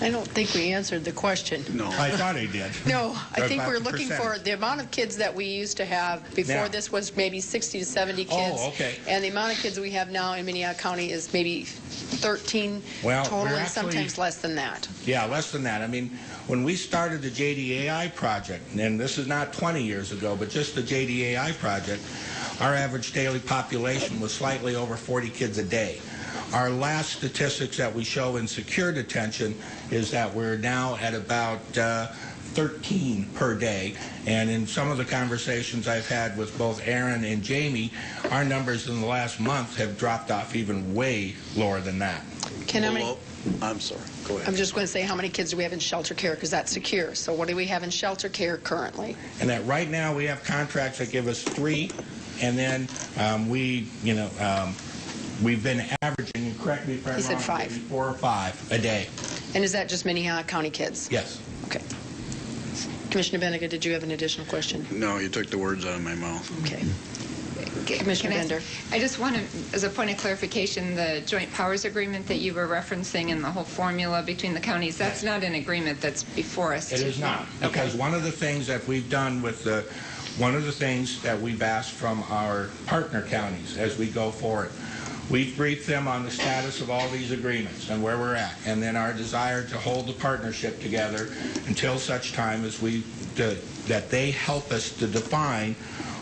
I don't think we answered the question. No. I thought I did. No, I think About we're the looking for percentage. the amount of kids that we used to have before Now. this was maybe 60 to 70 kids. Oh, okay. And the amount of kids we have now in Minnehaha County is maybe 13 Well, total, we're and actually- sometimes less than that. Yeah, less than that. I mean, when we started the JDAI project, and this is not 20 years ago, but just the JDAI project, our average daily population was slightly over 40 kids a day. Our last statistics that we show in secure detention is that we're now at about 13 per day. And in some of the conversations I've had with both Aaron and Jamie, our numbers in the last month have dropped off even way lower than that. Ken, how many? Well, I'm sorry. Go ahead. I'm just going to say how many kids do we have in shelter care, because that's secure. So what do we have in shelter care currently? And that right now we have contracts that give us 3, and then we've been averaging, and correct me if I'm wrong, He said 5. maybe 4 or 5 a day. And is that just Minnehaha County kids? Yes. Okay. Commissioner Benega, did you have an additional question? No, you took the words out of my mouth. Okay. Commissioner Can I- Bender. I just want to, as a point of clarification, the joint powers agreement that you were referencing and the whole formula between the counties, that's not an agreement that's before us. It is not, because one of the things that we've done with one of the things that we've asked from our partner counties as we go forward, we've briefed them on the status of all these agreements and where we're at, and then our desire to hold the partnership together until such time as that they help us to define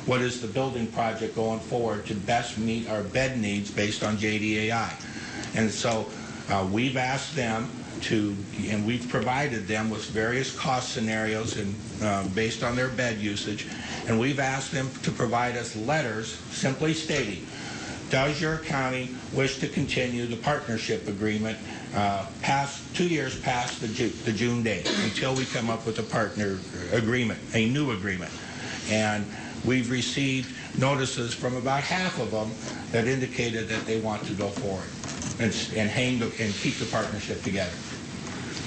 what is the building project going forward to best meet our bed needs based on JDAI. And so we've asked them to, and we've provided them with various cost scenarios and based on their bed usage, and we've asked them to provide us letters simply stating, does your county wish to continue the partnership agreement past 2 years past the June date until we come up with a partner agreement, a new agreement? And we've received notices from about half of them that indicated that they want to go forward and keep the partnership together.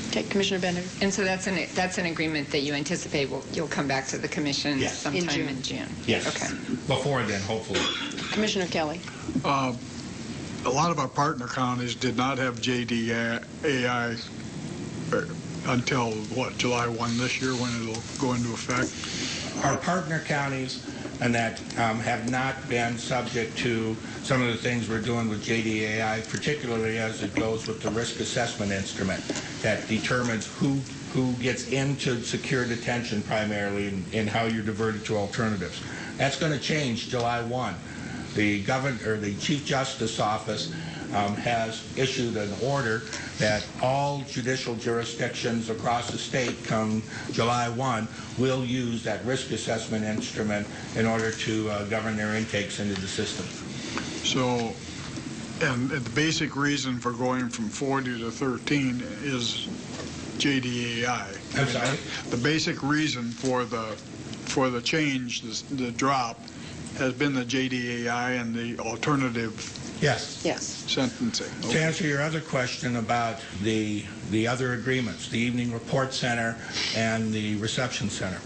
Okay, Commissioner Bender. And so that's an agreement that you anticipate you'll come back to the commission Yes. sometime In in June? Yes. Okay. Before then, hopefully. Commissioner Kelly. A lot of our partner counties did not have JDAI until, July 1 this year when it'll go into effect? Our partner counties and that have not been subject to some of the things we're doing with JDAI, particularly as it goes with the risk assessment instrument that determines who gets into secure detention primarily and how you're diverted to alternatives. That's going to change July 1. The Chief Justice Office has issued an order that all judicial jurisdictions across the state come July 1 will use that risk assessment instrument in order to govern their intakes into the system. So, and the basic reason for going from 40 to 13 is JDAI. I'm sorry? The basic reason for the change, the drop, has been the JDAI and the alternative Yes. Yes. sentencing. To answer your other question about the other agreements, the Evening Report Center and the Reception Center.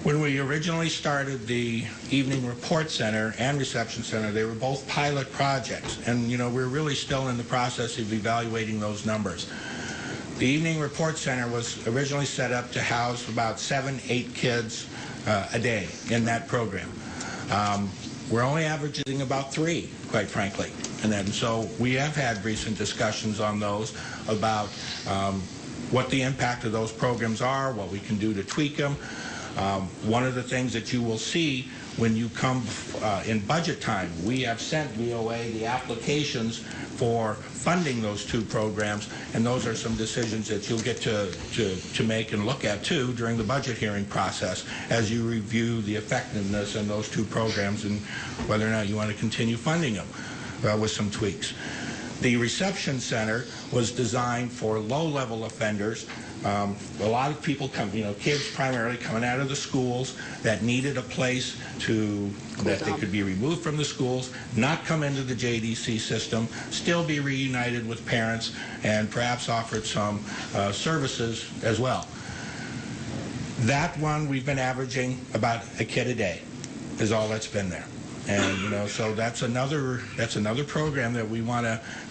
When we originally started the Evening Report Center and Reception Center, they were both pilot projects, and we're really still in the process of evaluating those numbers. The Evening Report Center was originally set up to house about 7-8 kids a day in that program. We're only averaging about 3, quite frankly. And then so we have had recent discussions on those about what the impact of those programs are, what we can do to tweak them. One of the things that you will see when you come in budget time, we have sent VOA the applications for funding those 2 programs, and those are some decisions that you'll get to make and look at too during the budget hearing process as you review the effectiveness in those 2 programs and whether or not you want to continue funding them with some tweaks. The Reception Center was designed for low-level offenders a lot of people come, kids primarily coming out of the schools that needed a place that they could be removed from the schools, not come into the JDC system, still be reunited with parents, and perhaps offered some services as well. That one, we've been averaging about a kid a day is all that's been there. And, so that's another program that we want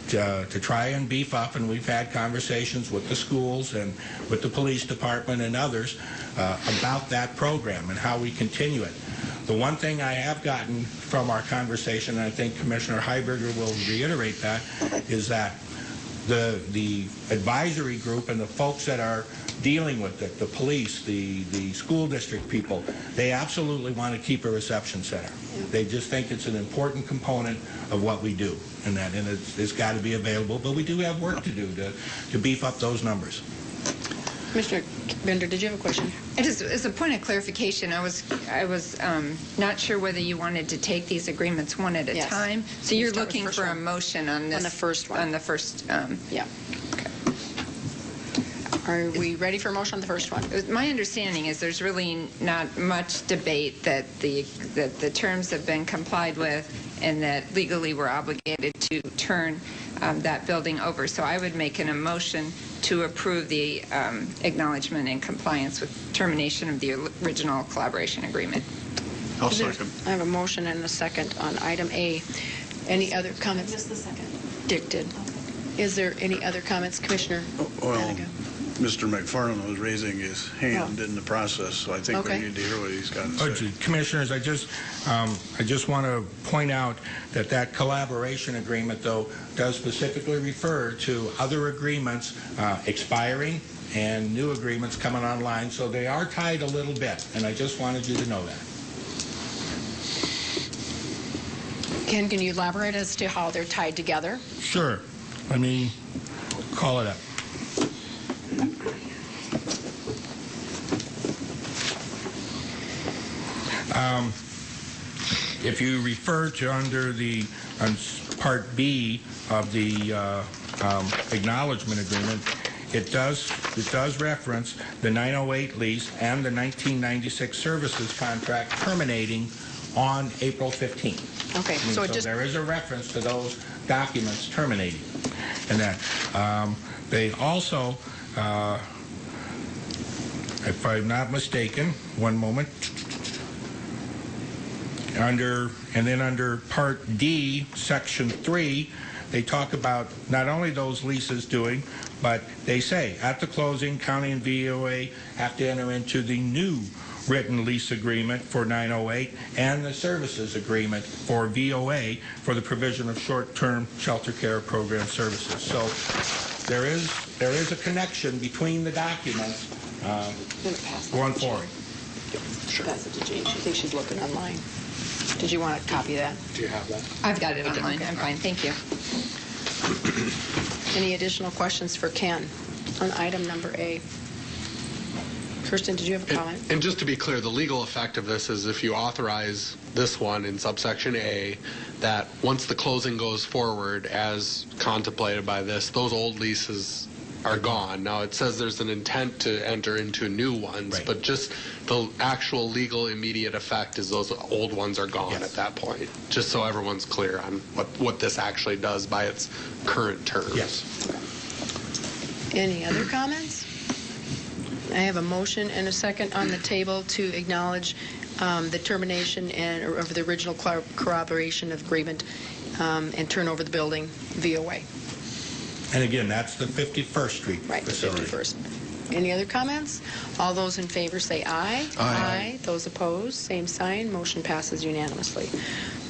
to try and beef up, and we've had conversations with the schools and with the police department and others about that program and how we continue it. The one thing I have gotten from our conversation, and I think Commissioner Heiberger will reiterate that, is that the advisory group and the folks that are dealing with it, the police, the school district people, they absolutely want to keep a reception center. They just think it's an important component of what we do, and it's got to be available. But we do have work to do to beef up those numbers. Commissioner Bender, did you have a question? As a point of clarification, I was not sure whether you wanted to take these agreements one at a time. So you're looking for a motion on this? On the first one. On the first. Yeah. Okay. Are we ready for a motion on the first one? My understanding is there's really not much debate that the terms have been complied with and that legally we're obligated to turn that building over. So I would make a motion to approve the acknowledgement and compliance with termination of the original collaboration agreement. I'll second. I have a motion and a second on item A. Any other comments? Just the second. Dick did. Is there any other comments, Commissioner? Well, Benega? Mr. McFarland was raising his hand in the process, so I think we need to hear what he's got to say. Commissioners, I just want to point out that collaboration agreement, though, does specifically refer to other agreements expiring and new agreements coming online, so they are tied a little bit, and I just wanted you to know that. Ken, can you elaborate as to how they're tied together? Sure. Let me call it up. If you refer to under the Part B of the acknowledgement agreement, it does reference the 908 lease and the 1996 services contract terminating on April 15th. Okay, so there is a reference to those documents terminating, and that they also, if I'm not mistaken, one moment. Under Part D, Section 3, they talk about not only those leases doing, but they say at the closing, county and VOA have to enter into the new written lease agreement for 908 and the services agreement for VOA for the provision of short-term shelter care program services. So there is a connection between the documents going forward. Sure. Pass it to Jane. She thinks she's looking online. Did you want to copy that? Do you have that? I've got it online. I'm fine. Thank you. Any additional questions for Ken on item number A? Kirsten, did you have a comment? And just to be clear, the legal effect of this is if you authorize this one in subsection A, that once the closing goes forward as contemplated by this, those old leases are gone. Now, it says there's an intent to enter into new ones, right, but just the actual legal immediate effect is those old ones are gone at that point, just so everyone's clear on what this actually does by its current terms. Yes. Any other comments? I have a motion and a second on the table to acknowledge the termination of the original corroboration of agreement and turn over the building VOA. And again, that's the 51st Street facility. Right, 51st. Any other comments? All those in favor say aye. Aye. Those opposed, same sign. Motion passes unanimously.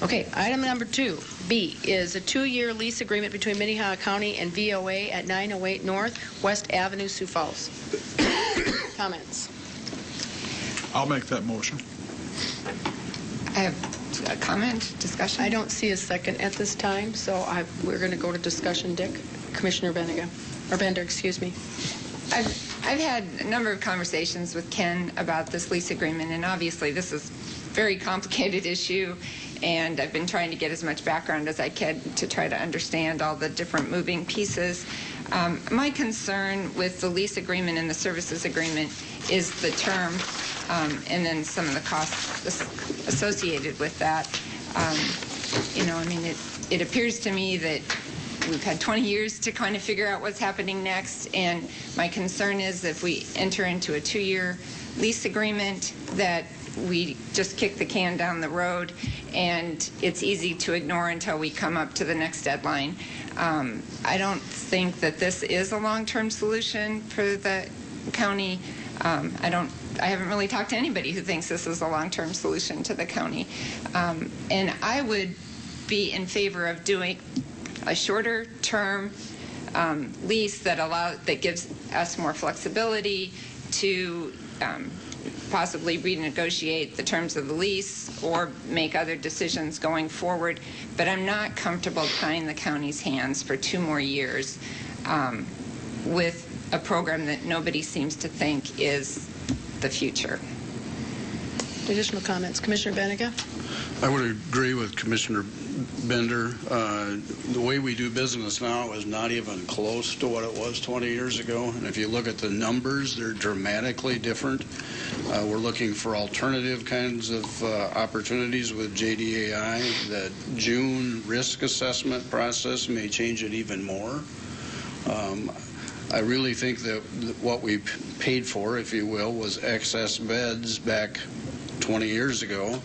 Okay, item number 2, B, is a 2-year lease agreement between Minnehaha County and VOA at 908 North West Avenue, Sioux Falls. Comments? I'll make that motion. I have a comment, discussion. I don't see a second at this time, so we're going to go to discussion. Dick, Commissioner Benega, or Bender, excuse me. I've had a number of conversations with Ken about this lease agreement, and obviously this is a very complicated issue, and I've been trying to get as much background as I can to try to understand all the different moving pieces. My concern with the lease agreement and the services agreement is the term and then some of the costs associated with that. It appears to me that we've had 20 years to kind of figure out what's happening next, and my concern is if we enter into a 2-year lease agreement that we just kick the can down the road and it's easy to ignore until we come up to the next deadline. I don't think that this is a long-term solution for the county. I haven't really talked to anybody who thinks this is a long-term solution to the county. And I would be in favor of doing a shorter term lease that gives us more flexibility to possibly renegotiate the terms of the lease or make other decisions going forward. But I'm not comfortable tying the county's hands for 2 more years with a program that nobody seems to think is the future. Additional comments. Commissioner Benega? I would agree with Commissioner Bender. The way we do business now is not even close to what it was 20 years ago. And if you look at the numbers, they're dramatically different. We're looking for alternative kinds of opportunities with JDAI. The June risk assessment process may change it even more. I really think that what we paid for, if you will, was excess beds back 20 years ago.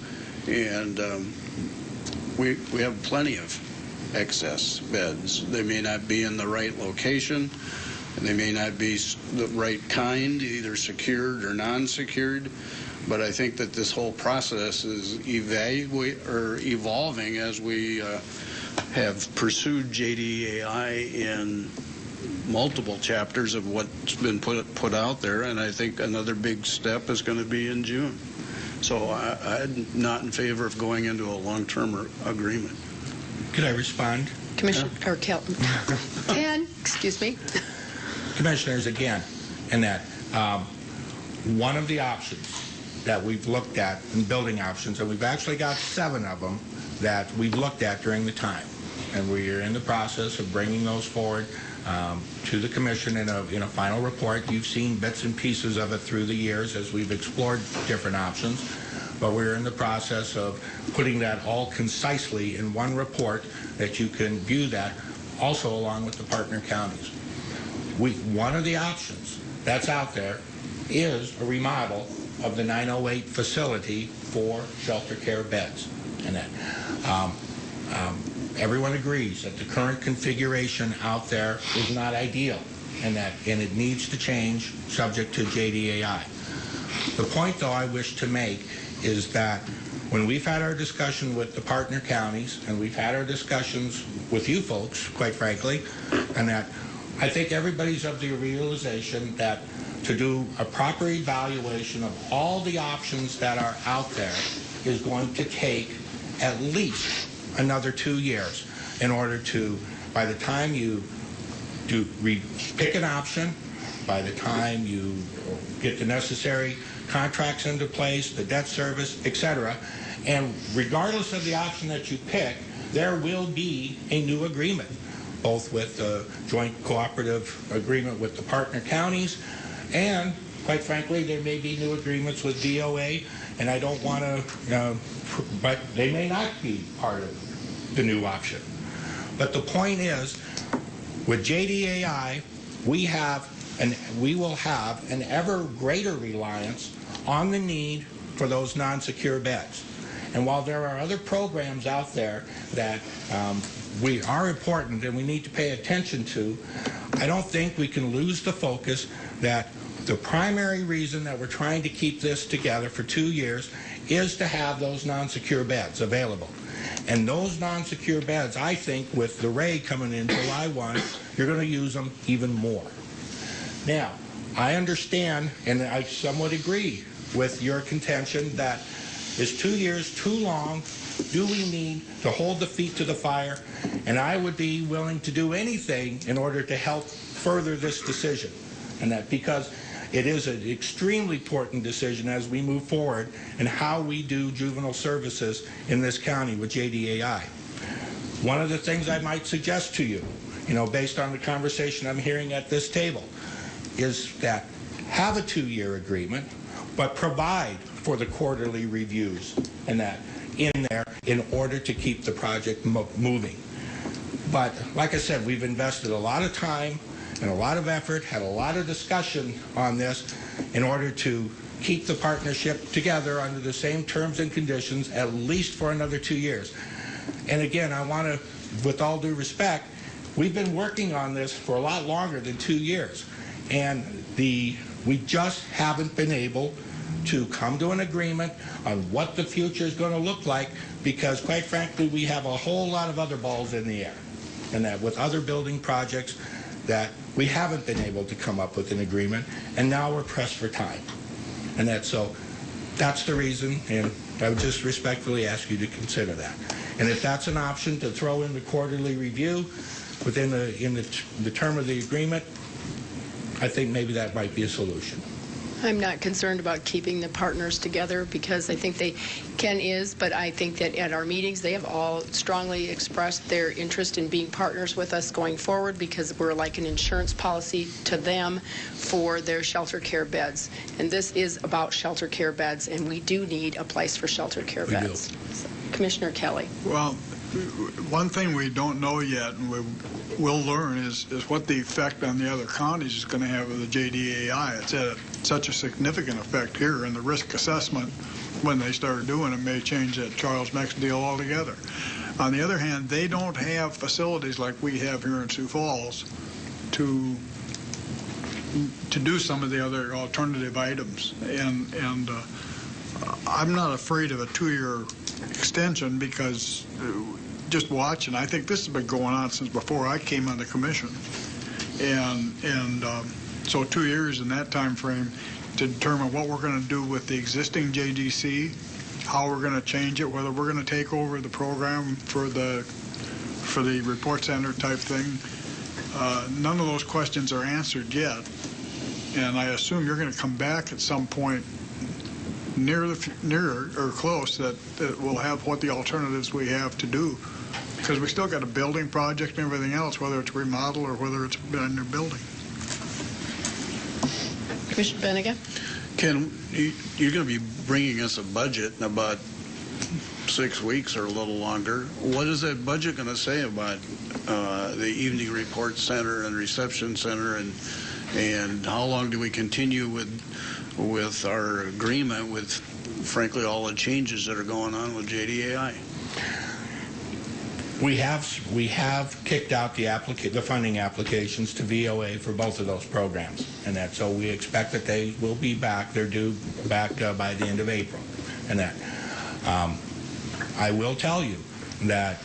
And we have plenty of excess beds. They may not be in the right location. They may not be the right kind, either secured or non-secured. But I think that this whole process is evolving as we have pursued JDAI in multiple chapters of what's been put out there. And I think another big step is going to be in June. So I'm not in favor of going into a long-term agreement. Could I respond? Commissioner Ken, excuse me. Commissioners, again, in that one of the options that we've looked at in building options, and we've actually got 7 of them that we've looked at during the time, and we are in the process of bringing those forward to the commission in a final report. You've seen bits and pieces of it through the years as we've explored different options, but we're in the process of putting that all concisely in one report that you can view that also along with the partner counties. One of the options that's out there is a remodel of the 908 facility for shelter care beds. And that everyone agrees that the current configuration out there is not ideal, and it needs to change subject to JDAI. The point, though, I wish to make is that when we've had our discussion with the partner counties, and we've had our discussions with you folks, quite frankly, and that I think everybody's of the realization that to do a proper evaluation of all the options that are out there is going to take at least another 2 years in order to, by the time you pick an option, by the time you get the necessary contracts into place, the debt service, etc., and regardless of the option that you pick, there will be a new agreement, both with the joint cooperative agreement with the partner counties, and quite frankly, there may be new agreements with DOA, and I don't want to, but they may not be part of the new option. But the point is, with JDAI, we will have an ever greater reliance on the need for those non-secure beds. And while there are other programs out there that we are important and we need to pay attention to, I don't think we can lose the focus that the primary reason that we're trying to keep this together for 2 years is to have those non-secure beds available. And those non-secure beds, I think, with the RAI coming in July 1, you're going to use them even more. Now, I understand, and I somewhat agree with your contention that is 2 years too long? Do we need to hold the feet to the fire? And I would be willing to do anything in order to help further this decision. And that because it is an extremely important decision as we move forward in how we do juvenile services in this county with JDAI. One of the things I might suggest to you, based on the conversation I'm hearing at this table, is that have a 2-year agreement, but provide for the quarterly reviews and that in there in order to keep the project moving. But like I said, we've invested a lot of time and a lot of effort, had a lot of discussion on this in order to keep the partnership together under the same terms and conditions at least for another 2 years. And again, I want to, with all due respect, we've been working on this for a lot longer than 2 years. And we just haven't been able to come to an agreement on what the future is going to look like because, quite frankly, we have a whole lot of other balls in the air. And that with other building projects that we haven't been able to come up with an agreement, and now we're pressed for time. And that's the reason, and I would just respectfully ask you to consider that. And if that's an option to throw in the quarterly review within the term of the agreement, I think maybe that might be a solution. I'm not concerned about keeping the partners together because I think Ken is, but I think that at our meetings they have all strongly expressed their interest in being partners with us going forward because we're like an insurance policy to them for their shelter care beds. And this is about shelter care beds, and we do need a place for shelter care beds. So, Commissioner Kelly. Well, one thing we don't know yet, and we will learn, is what the effect on the other counties is going to have with the JDAI. It's had such a significant effect here, and the risk assessment, when they start doing it, may change that Charles Mex deal altogether. On the other hand, they don't have facilities like we have here in Sioux Falls to do some of the other alternative items. And I'm not afraid of a 2-year extension because just watching, I think this has been going on since before I came on the commission. And so 2 years in that time frame to determine what we're going to do with the existing JDC, how we're going to change it, whether we're going to take over the program for the report center type thing. None of those questions are answered yet. And I assume you're going to come back at some point near or close that we'll have what the alternatives we have to do. Because we still got a building project and everything else, whether it's remodel or whether it's a new building. Commissioner Bennigan? Ken, you're going to be bringing us a budget in about 6 weeks or a little longer. What is that budget going to say about the evening report center and reception center, and how long do we continue with our agreement with, frankly, all the changes that are going on with JDAI? We have kicked out the funding applications to VOA for both of those programs, and so we expect that they will be back. They're due back by the end of April, and that I will tell you that,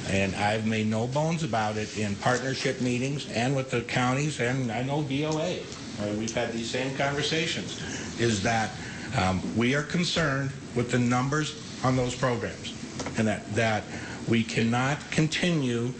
and I've made no bones about it in partnership meetings and with the counties, and I know VOA. We've had these same conversations. Is that we are concerned with the numbers on those programs, and that we cannot continue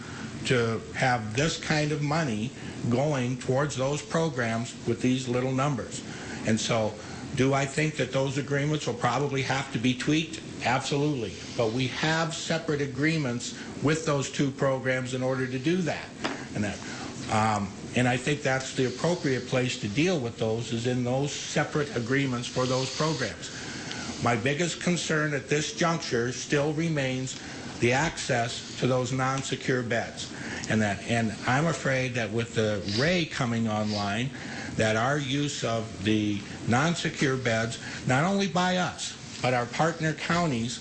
to have this kind of money going towards those programs with these little numbers. And so, do I think that those agreements will probably have to be tweaked? Absolutely. But we have separate agreements with those two programs in order to do that. And I think that's the appropriate place to deal with those, is in those separate agreements for those programs. My biggest concern at this juncture still remains the access to those non-secure beds. And I'm afraid that with the Ray coming online, that our use of the non-secure beds, not only by us, but our partner counties,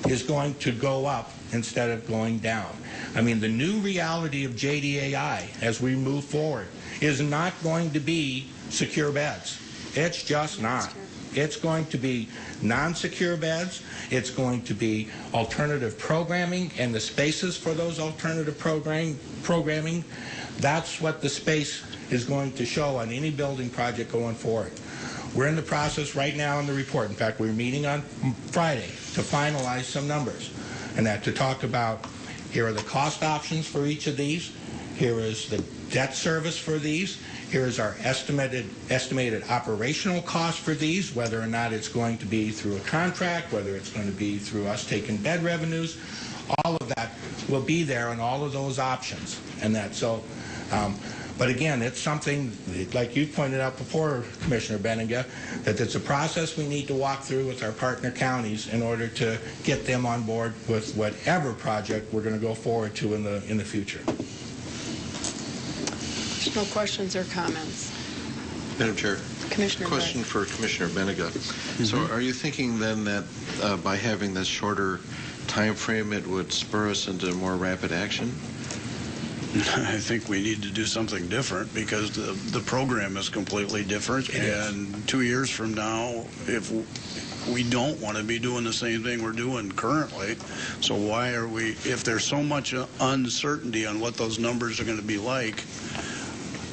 is going to go up instead of going down. I mean, the new reality of JDAI as we move forward is not going to be secure beds. It's just not. It's going to be non-secure beds. It's going to be alternative programming and the spaces for those alternative programming. That's what the space is going to show on any building project going forward. We're in the process right now in the report. In fact, we're meeting on Friday to finalize some numbers, and to talk about, here are the cost options for each of these. Here is the debt service for these. Here's our estimated operational cost for these, whether or not it's going to be through a contract, whether it's going to be through us taking bed revenues. All of that will be there on all of those options. And that so, but again, it's something, like you pointed out before, Commissioner Benninga, that it's a process we need to walk through with our partner counties in order to get them on board with whatever project we're going to go forward to in the future. No questions or comments? Madam Chair, Commissioner question for Commissioner Benninga. So are you thinking then that by having this shorter time frame, it would spur us into more rapid action? I think we need to do something different because the program is completely different. And 2 years from now, if we don't want to be doing the same thing we're doing currently, so why are we, if there's so much uncertainty on what those numbers are going to be like,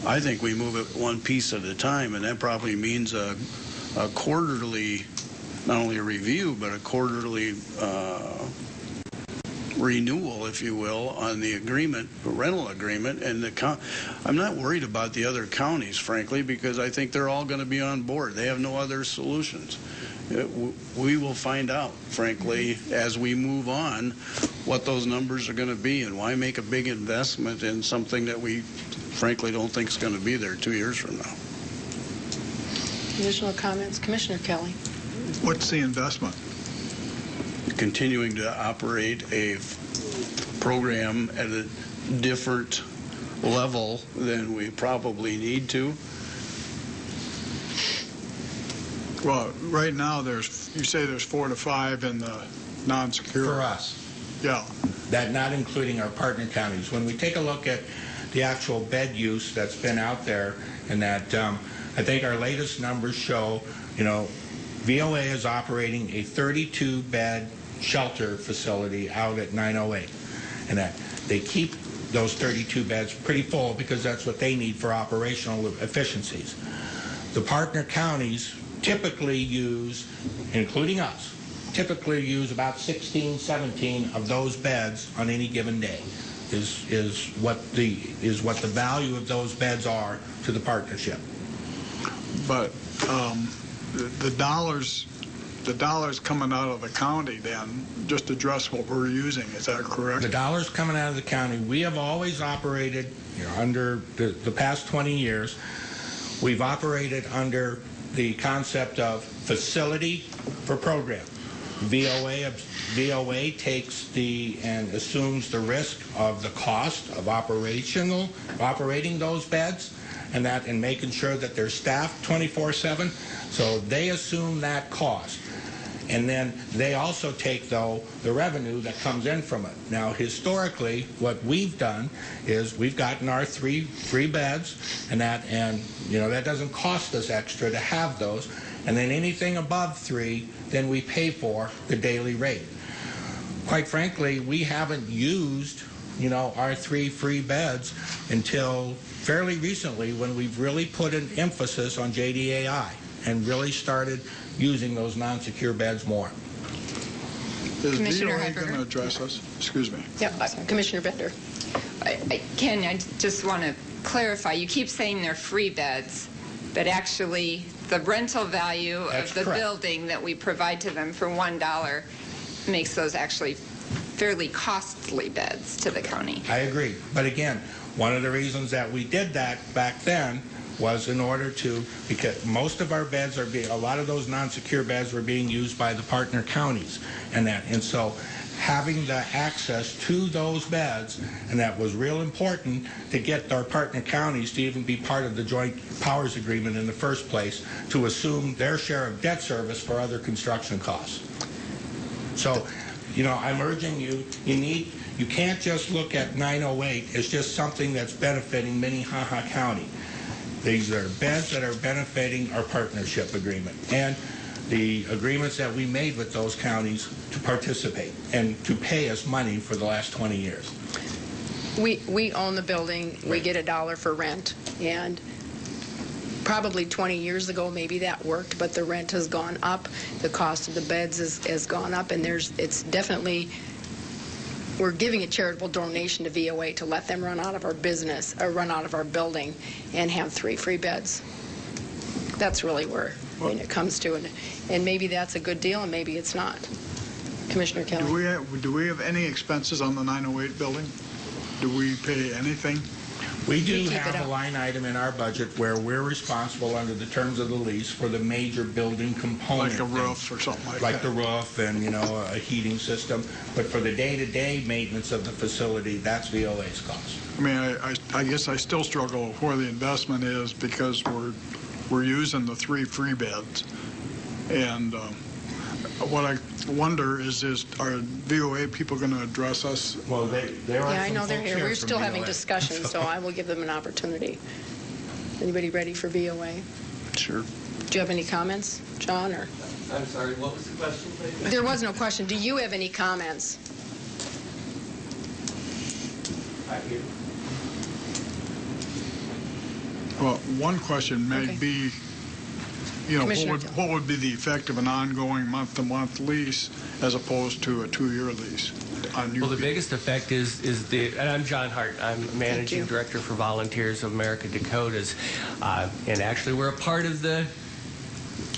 I think we move it one piece at a time, and that probably means a quarterly, not only a review, but a quarterly renewal, if you will, on the agreement, rental agreement. And I'm not worried about the other counties, frankly, because I think they're all going to be on board. They have no other solutions. We will find out, frankly, as we move on, what those numbers are going to be, and why make a big investment in something that we frankly don't think is going to be there 2 years from now. Additional comments? Commissioner Kelly. What's the investment? Continuing to operate a program at a different level than we probably need to. Well, right now you say there's 4 to 5 in the non-secure. For us. Yeah. That not including our partner counties. When we take a look at the actual bed use that's been out there, and that I think our latest numbers show, VOA is operating a 32-bed shelter facility out at 908, and that they keep those 32 beds pretty full because that's what they need for operational efficiencies. The partner counties typically use, including us, typically use about 16, 17 of those beds on any given day. Is what the value of those beds are to the partnership. But the dollars coming out of the county then just address what we're using. Is that correct? The dollars coming out of the county, we have always operated under the past 20 years. We've operated under the concept of facility for program. VOA takes and assumes the risk of the cost of operating those beds and making sure that they're staffed 24/7. So they assume that cost. And then they also take, though, the revenue that comes in from it. Now, historically, what we've done is we've gotten our three beds, and that doesn't cost us extra to have those. And then anything above 3, then we pay for the daily rate. Quite frankly, we haven't used, our 3 free beds until fairly recently, when we've really put an emphasis on JDAI and really started using those non-secure beds more. Is Commissioner VOA Heiberger. going to address us? Excuse me. Yeah, Commissioner Bender. Ken, I just want to clarify. You keep saying they're free beds, but actually the rental value That's of the correct. building that we provide to them for $1 makes those actually fairly costly beds to the county. I agree. But again, one of the reasons that we did that back then was in order to, because most of our beds a lot of those non-secure beds were being used by the partner counties, and so having the access to those beds, and that was real important to get our partner counties to even be part of the joint powers agreement in the first place, to assume their share of debt service for other construction costs. So, I'm urging you, you can't just look at 908 as just something that's benefiting Minnehaha County. These are beds that are benefiting our partnership agreement and the agreements that we made with those counties to participate and to pay us money for the last 20 years. We own the building. We get $1 for rent, and probably 20 years ago maybe that worked, but the rent has gone up, the cost of the beds has gone up, and it's definitely we're giving a charitable donation to VOA to let them run out of our business, or run out of our building, and have 3 free beds. That's really where it comes to it. And maybe that's a good deal, and maybe it's not. Commissioner Kelly? Do we have any expenses on the 908 building? Do we pay anything? We do keep it have up. a line item in our budget where we're responsible under the terms of the lease for the major building component. Like a things. roof or something like that? Like the roof and, a heating system. But for the day-to-day maintenance of the facility, that's VOA's cost. I mean, I guess I still struggle with where the investment is, because we're using the 3 free beds. And what I wonder is are VOA people going to address us? Well, there are Yeah, I some know they're folks here. We're from still having VOA. discussions, so I will give them an opportunity. Anybody ready for VOA? Sure. Do you have any comments, John? Or I'm sorry, what was the question, please? there was no question. Do you have any comments? Well, one question may Okay. be, Commissioner what would be the effect of an ongoing month-to-month lease as opposed to a 2-year lease on new Well, the people? biggest effect is and I'm John Hart. I'm Managing Director for Volunteers of America Dakotas. And actually, we're a part of the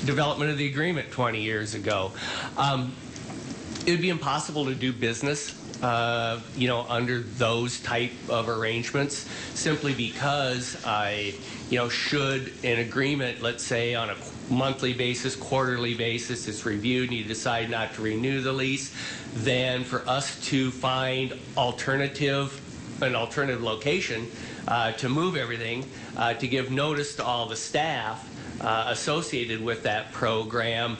development of the agreement 20 years ago. It would be impossible to do business under those type of arrangements, simply because should an agreement, let's say on a monthly basis, quarterly basis, it's reviewed and you decide not to renew the lease, then for us to find an alternative location to move everything, to give notice to all the staff associated with that program,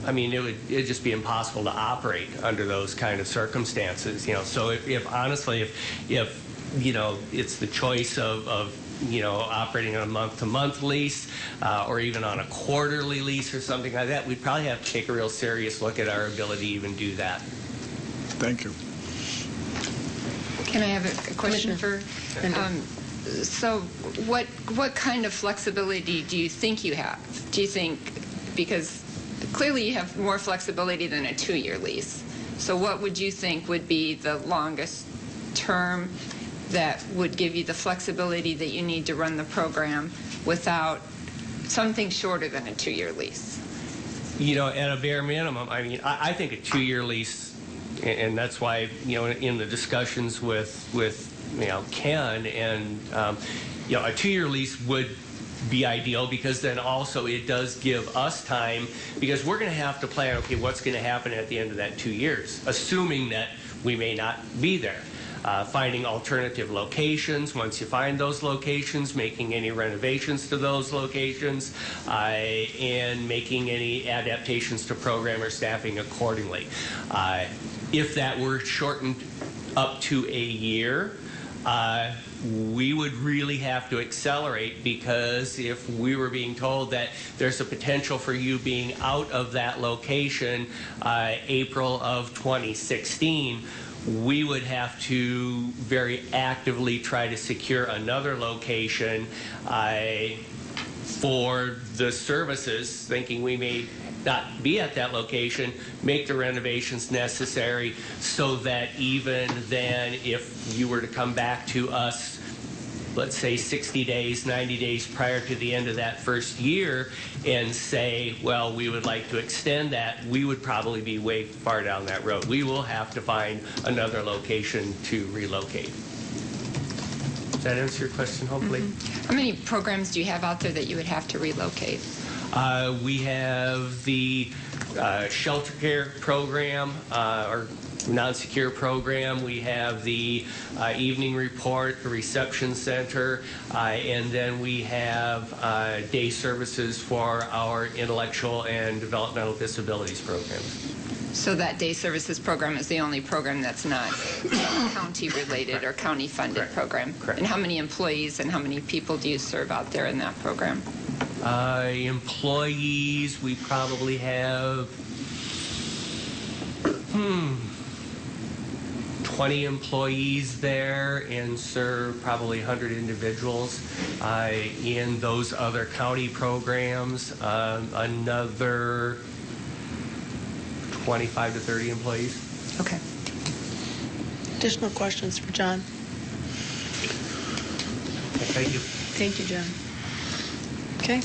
it'd just be impossible to operate under those kind of circumstances. So if honestly, if it's the choice of operating on a month-to-month lease or even on a quarterly lease or something like that, we'd probably have to take a real serious look at our ability to even do that. Thank you. Can I have a question for? So what kind of flexibility do you think you have? Do you think, because clearly you have more flexibility than a 2-year lease, so what would you think would be the longest term that would give you the flexibility that you need to run the program without something shorter than a 2-year lease? At a bare minimum, I think a 2-year lease, and that's why, in the discussions with Ken, and a 2-year lease would be ideal, because then also it does give us time, because we're going to have to plan, okay, what's going to happen at the end of that 2 years, assuming that we may not be there. Finding alternative locations. Once you find those locations, making any renovations to those locations, and making any adaptations to program or staffing accordingly. If that were shortened up to a year, we would really have to accelerate, because if we were being told that there's a potential for you being out of that location April of 2016, we would have to very actively try to secure another location for the services, thinking we may not be at that location, make the renovations necessary, so that even then, if you were to come back to us, let's say 60 days, 90 days prior to the end of that first year, and say, well, we would like to extend that, we would probably be way far down that road. We will have to find another location to relocate. Does that answer your question, hopefully? Mm-hmm. How many programs do you have out there that you would have to relocate? We have the shelter care program, or non-secure program. We have the evening report, the reception center, and then we have day services for our intellectual and developmental disabilities programs. So that day services program is the only program that's not county related or county funded program? Correct. And how many employees and how many people do you serve out there in that program? Employees, we probably have 20 employees there, and serve probably 100 individuals. In those other county programs, another 25 to 30 employees. Okay. Additional questions for John? Thank you. Thank you, John. Okay.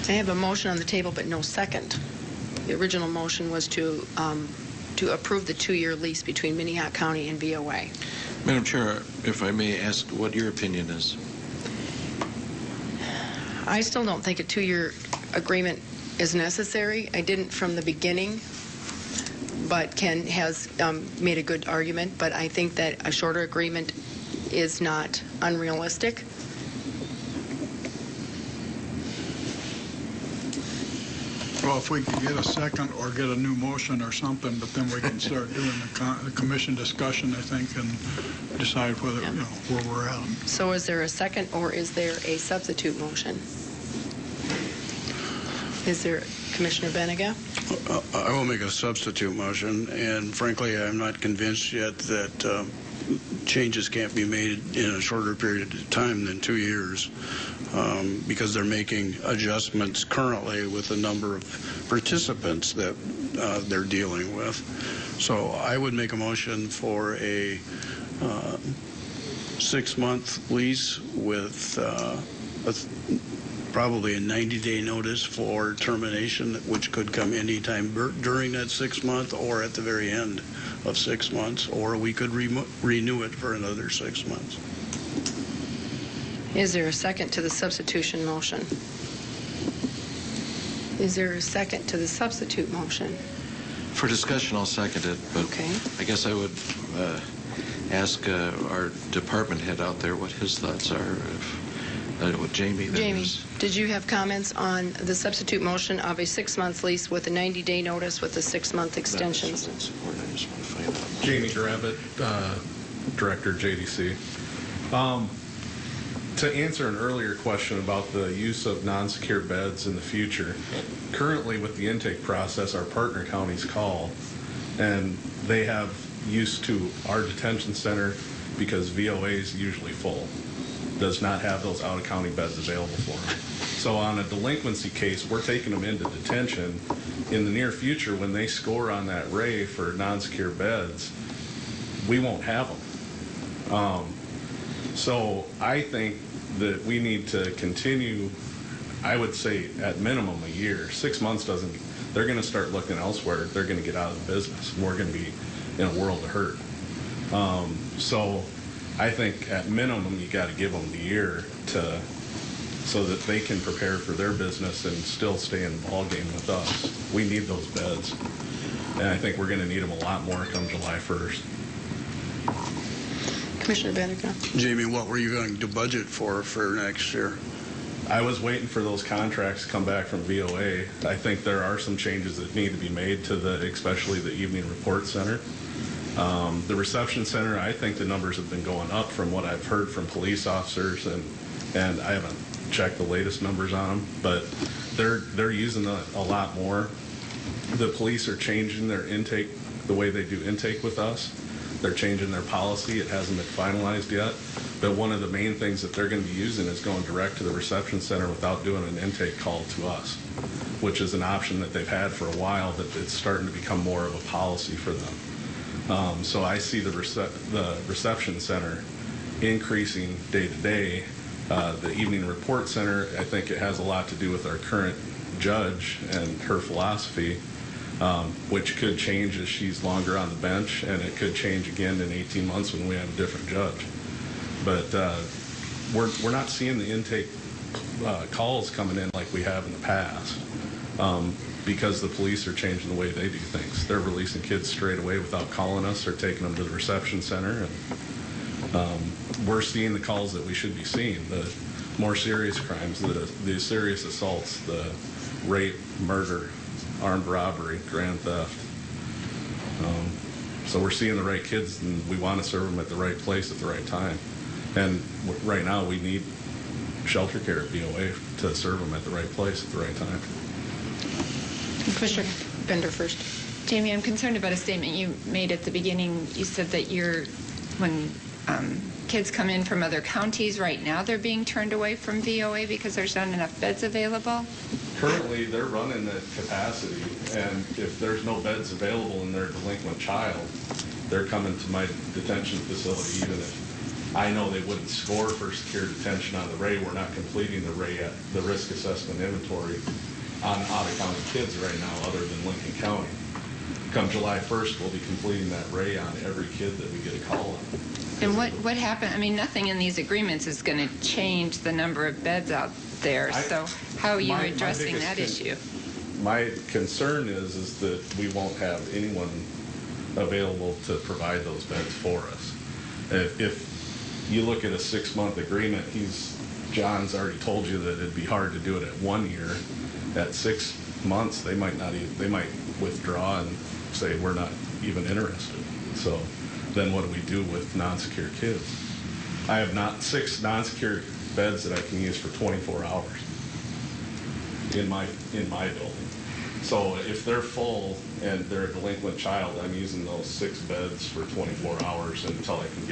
I have a motion on the table, but no second. The original motion was to approve the 2-year lease between Minnehaha County and VOA. Madam Chair, if I may ask what your opinion is. I still don't think a 2-year agreement is necessary. I didn't from the beginning, but Ken has made a good argument. But I think that a shorter agreement is not unrealistic. Well, if we could get a second or get a new motion or something, but then we can start doing the commission discussion, I think, and decide whether, where we're at. So is there a second or is there a substitute motion? Is there, Commissioner Benega? I will make a substitute motion, and frankly, I'm not convinced yet that changes can't be made in a shorter period of time than 2 years, because they're making adjustments currently with the number of participants that they're dealing with. So I would make a motion for a 6-month lease with probably a 90-day notice for termination, which could come anytime during that 6 month or at the very end of 6 months, or we could renew it for another 6 months. Is there a second to the substitution motion? Is there a second to the substitute motion? For discussion, I'll second it, but Okay. I guess I would ask our department head out there what his thoughts are. With Jamie, that Jamie, is. did you have comments on the substitute motion of a 6-month lease with a 90-day notice with the 6-month extensions? Jamie Drabbit, Director, JDC. To answer an earlier question about the use of non-secure beds in the future, currently with the intake process, our partner counties call, and they have use to our detention center because VOA is usually full, does not have those out-of-county beds available for them. So on a delinquency case, we're taking them into detention. In the near future, when they score on that RAE for non-secure beds, we won't have them. So I think that we need to continue, I would say at minimum a year. 6 months doesn't, they're going to start looking elsewhere. They're going to get out of the business, and we're going to be in a world of hurt. So I think at minimum you got to give them the year so that they can prepare for their business and still stay in the ballgame with us. We need those beds, and I think we're going to need them a lot more come July 1st. Commissioner Benega. Jamie, what were you going to budget for next year? I was waiting for those contracts to come back from VOA. I think there are some changes that need to be made to especially the evening report center. The reception center, I think the numbers have been going up from what I've heard from police officers, and I haven't checked the latest numbers on them, but they're using a lot more. The police are changing their intake, the way they do intake with us. They're changing their policy. It hasn't been finalized yet, but one of the main things that they're going to be using is going direct to the reception center without doing an intake call to us, which is an option that they've had for a while, that it's starting to become more of a policy for them. So I see the reception center increasing day to day. The evening report center, I think it has a lot to do with our current judge and her philosophy, which could change as she's longer on the bench, and it could change again in 18 months when we have a different judge. But we're not seeing the intake calls coming in like we have in the past. Because the police are changing the way they do things. They're releasing kids straight away without calling us or taking them to the reception center. And we're seeing the calls that we should be seeing, the more serious crimes, the serious assaults, the rape, murder, armed robbery, grand theft. So we're seeing the right kids, and we want to serve them at the right place at the right time. And right now we need shelter care at VOA to serve them at the right place at the right time. Commissioner Bender first. Jamie, I'm concerned about a statement you made at the beginning. You said that when kids come in from other counties right now, they're being turned away from VOA because there's not enough beds available? Currently, they're running at capacity, and if there's no beds available in their delinquent child, they're coming to my detention facility even if I know they wouldn't score for secure detention on the RAE. We're not completing the RAE at the risk assessment inventory on out-of-county kids right now other than Lincoln County. Come July 1st, we'll be completing that RAE on every kid that we get a call on. And what happened? I mean, nothing in these agreements is going to change the number of beds out there. So how are you addressing that issue? My concern is that we won't have anyone available to provide those beds for us. If you look at a 6-month agreement, John's already told you that it'd be hard to do it at 1 year. At 6 months, they might withdraw and say we're not even interested. So then what do we do with non-secure kids? I have 6 non-secure beds that I can use for 24 hours in my building. So if they're full and they're a delinquent child, I'm using those 6 beds for 24 hours until I can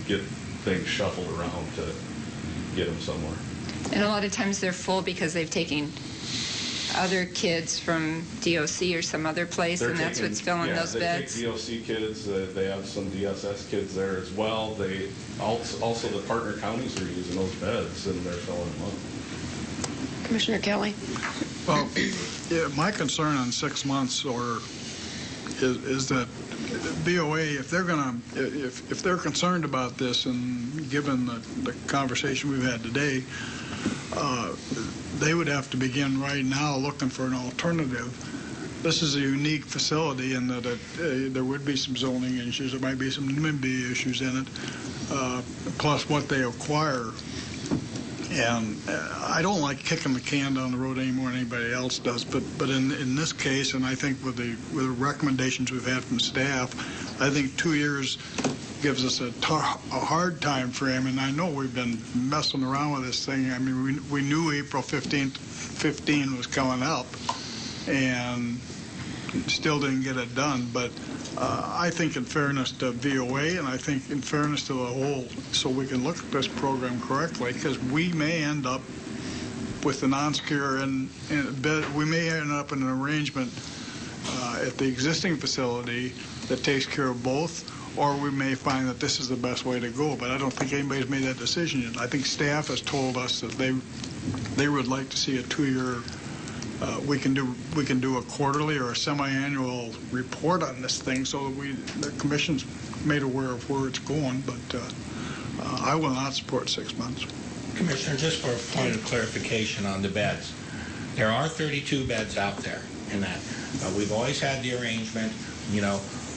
get things shuffled around to get them somewhere. And a lot of times they're full because they've taken other kids from DOC or some other place, and that's what's filling those beds? They take DOC kids. They have some DSS kids there as well. They also the partner counties are using those beds, and they're filling them up. Commissioner Kelly? Well, yeah, my concern on 6 months is that BOA, if they're concerned about this, and given the conversation we've had today, they would have to begin right now looking for an alternative. This is a unique facility in that there would be some zoning issues. There might be some NIMBY issues in it, plus what they acquire. And I don't like kicking the can down the road any more than anybody else does. But in this case, and I think with the recommendations we've had from staff, I think 2 years gives us a hard time frame. And I know we've been messing around with this thing. I mean, we knew April 15 was coming up, and still didn't get it done. But I think in fairness to VOA, and I think in fairness to the whole, so we can look at this program correctly, because we may end up with the non-secure, and we may end up in an arrangement at the existing facility that takes care of both, or we may find that this is the best way to go. But I don't think anybody's made that decision yet. I think staff has told us that they would like to see a 2-year. We can do a quarterly or a semi-annual report on this thing, so that the commission's made aware of where it's going. But I will not support 6 months. Commissioner, just for a point of clarification on the beds, there are 32 beds out there in that. We've always had the arrangement,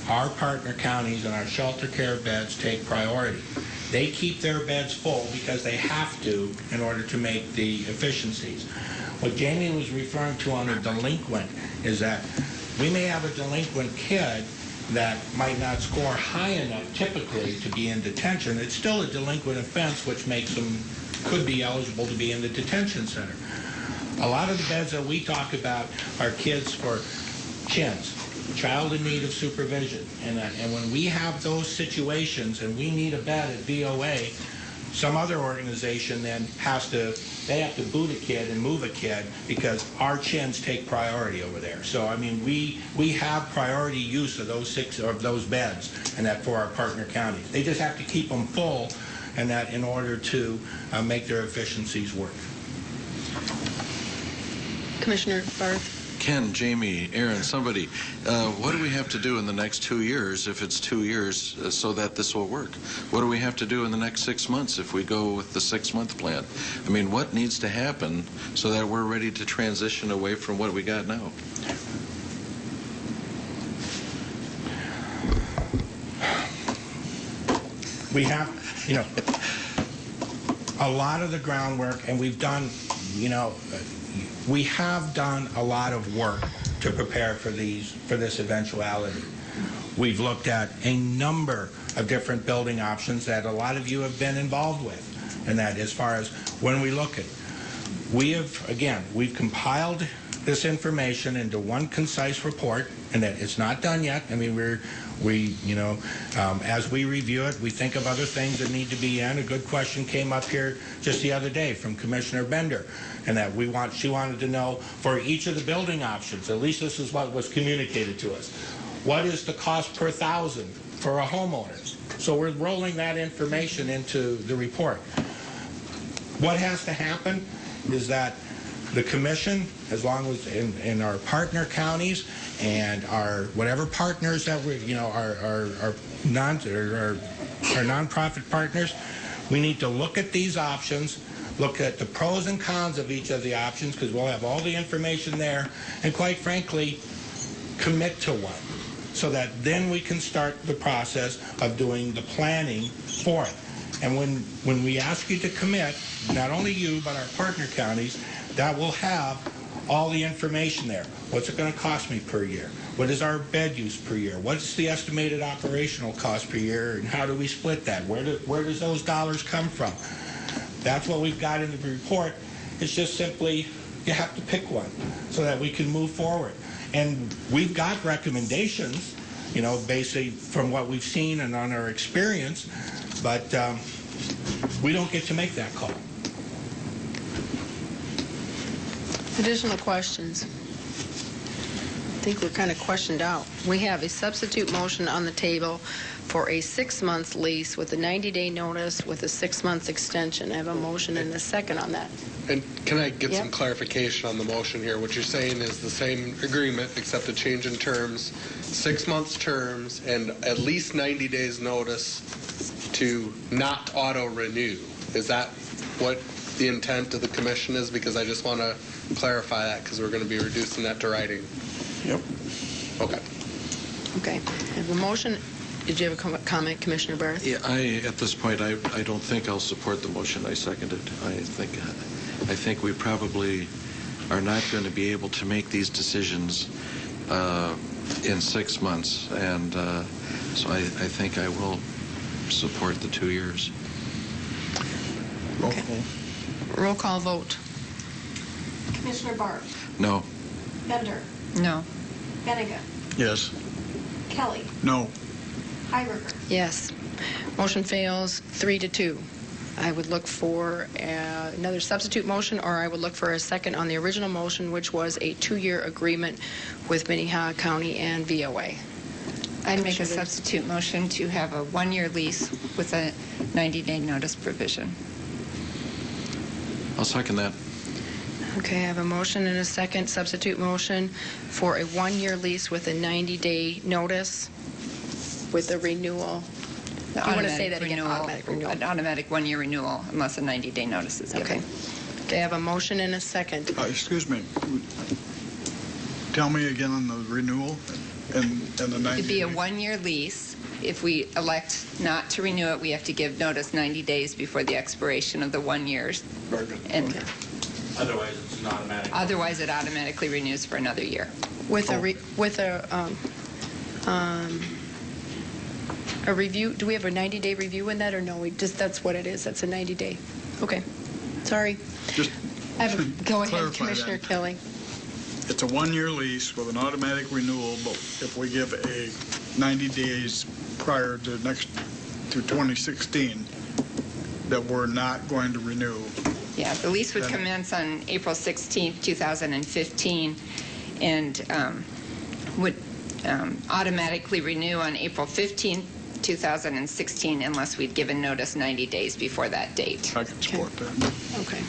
our partner counties and our shelter care beds take priority. They keep their beds full because they have to in order to make the efficiencies. What Jamie was referring to on a delinquent is that we may have a delinquent kid that might not score high enough typically to be in detention. It's still a delinquent offense, which makes them, could be eligible to be in the detention center. A lot of the beds that we talk about are kids for CHINs, child in need of supervision. And when we have those situations and we need a bed at VOA, some other organization then they have to boot a kid and move a kid because our CHINs take priority over there. So, I mean, we have priority use of those 6 of those beds, and that for our partner counties. They just have to keep them full, and that in order to make their efficiencies work. Commissioner Barth? Ken, Jamie, Aaron, somebody, what do we have to do in the next 2 years, if it's 2 years, so that this will work? What do we have to do in the next 6 months if we go with the 6-month plan? I mean, what needs to happen so that we're ready to transition away from what we got now? We have, a lot of the groundwork, and we've done, we have done a lot of work to prepare for this eventuality. We've looked at a number of different building options that a lot of you have been involved with, and that as far as when we look at, we've compiled this information into one concise report, and that it's not done yet. I mean, as we review it, we think of other things that need to be in. A good question came up here just the other day from Commissioner Bender, and that she wanted to know for each of the building options, at least this is what was communicated to us, what is the cost per 1,000 for a homeowner. So we're rolling that information into the report. What has to happen is that the commission, as long as in our partner counties and our whatever partners that we, our nonprofit partners, we need to look at these options, look at the pros and cons of each of the options, because we'll have all the information there, and quite frankly, commit to one, so that then we can start the process of doing the planning for it. And when we ask you to commit, not only you, but our partner counties, that will have all the information there. What's it going to cost me per year? What is our bed use per year? What's the estimated operational cost per year, and how do we split that? Where does those dollars come from? That's what we've got in the report. It's just simply you have to pick one so that we can move forward. And we've got recommendations, basically from what we've seen and on our experience, but we don't get to make that call. Additional questions? I think we're kind of questioned out. We have a substitute motion on the table for a 6-month lease with a 90-day notice with a 6-month extension. I have a motion and a second on that. And can I get some clarification on the motion here? What you're saying is the same agreement except a change in terms, 6 months terms, and at least 90 days notice to not auto-renew. Is that what the intent of the commission is? Because I just want to clarify that, because we're going to be reducing that to writing. Yep. Okay. Okay. I have a motion. Did you have a comment, Commissioner Barth? Yeah, at this point, I don't think I'll support the motion. I second it. I think we probably are not going to be able to make these decisions in 6 months, and so I think I will support the 2 years. Okay. Roll call vote. Commissioner Barth? No. Bender? No. Benega? Yes. Kelly? No. Highriver? Yes. Motion fails 3-2. I would look for another substitute motion, or I would look for a second on the original motion, which was a 2-year agreement with Minnehaha County and VOA. I'd make a substitute motion to have a 1-year lease with a 90-day notice provision. I'll second that. Okay, I have a motion and a second substitute motion for a 1-year lease with a 90-day notice with a renewal. Do you want to say that again? Automatic renewal. An automatic 1-year renewal unless a 90-day notice is given. Okay, I have a motion and a second. Excuse me. Tell me again on the renewal and the 90 It'd be a 1-year lease. If we elect not to renew it, we have to give notice 90 days before the expiration of the 1 year. And Otherwise, it's an automatic. otherwise, it automatically renews for another year. With a review, do we have a 90-day review in that, or no? That's what it is. That's a 90-day. Okay. Sorry. Just Go ahead, clarify Commissioner that. Kelly. It's a 1-year lease with an automatic renewal, but if we give a 90 days prior to 2016, that we're not going to renew. Yeah, the lease would commence on April 16th, 2015, and would automatically renew on April 15th, 2016, unless we'd given notice 90 days before that date. I can support that. Okay.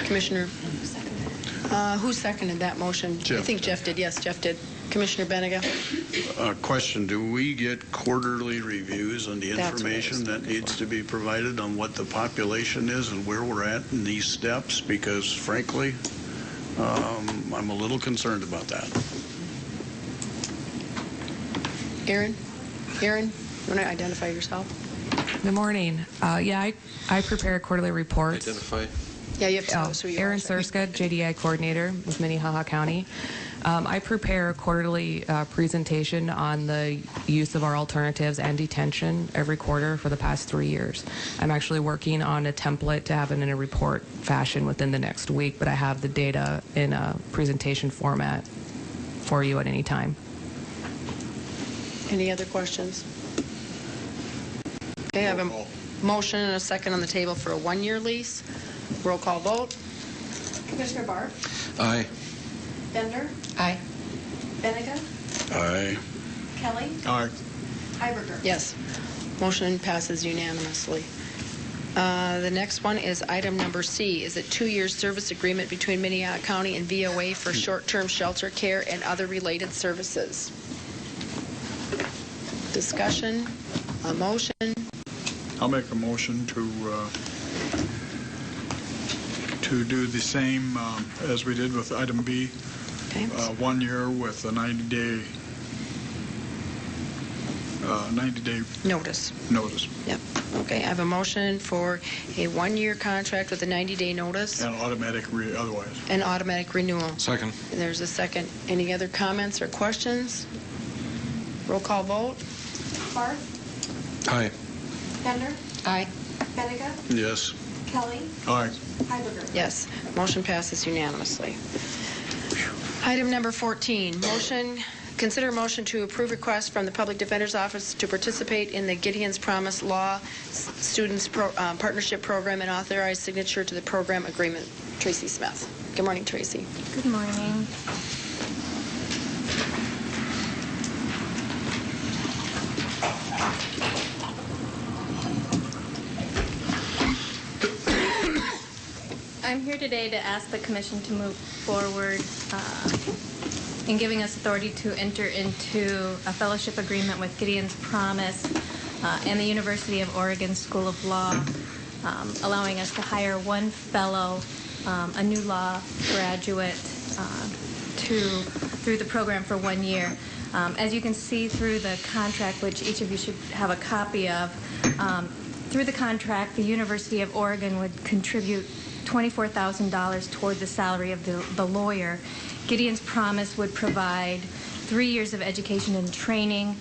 Commissioner, who seconded that motion? Jeff. I think Jeff did. Yes, Jeff did. Commissioner Benega? Question, do we get quarterly reviews on the That's what I was information that needs to be provided on what the population is and where we're at in these steps? Because frankly, I'm a little concerned about that. Aaron? Aaron, you want to identify yourself? Good morning. I prepare quarterly reports. Identify. Yeah, you have to tell us who you are. Aaron Surska, JDI coordinator with Minnehaha County. I prepare a quarterly presentation on the use of our alternatives and detention every quarter for the past 3 years. I'm actually working on a template to have it in a report fashion within the next week, but I have the data in a presentation format for you at any time. Any other questions? Okay, I have a motion and a second on the table for a 1-year lease. Roll call vote. Commissioner Barth? Aye. Bender? Aye. Benega? Aye. Kelly? All right. Hiberger. Yes. Motion passes unanimously. The next one is item number C, is a 2-year service agreement between Minnehaha County and VOA for short-term shelter care and other related services. Discussion, a motion. I'll make a motion to do the same as we did with item B. Okay. 1 year with a 90-day Notice. notice. Yep. Okay, I have a motion for a 1-year contract with a 90-day notice And automatic otherwise. and automatic renewal. Second. There's a second. Any other comments or questions? Roll call vote. Barth, Aye. Bender, Aye. Benega, Yes. Kelly, Aye. Hiberger. Yes. Motion passes unanimously. Item number 14, consider a motion to approve request from the Public Defender's Office to participate in the Gideon's Promise Law Students Partnership Program and authorize signature to the program agreement. Tracy Smith. Good morning, Tracy. Good morning. I'm here today to ask the Commission to move forward in giving us authority to enter into a fellowship agreement with Gideon's Promise and the University of Oregon School of Law, allowing us to hire one fellow, a new law graduate, through the program for 1 year. As you can see through the contract, which each of you should have a copy of, through the contract, the University of Oregon would contribute $24,000 toward the salary of the lawyer. Gideon's Promise would provide 3 years of education and training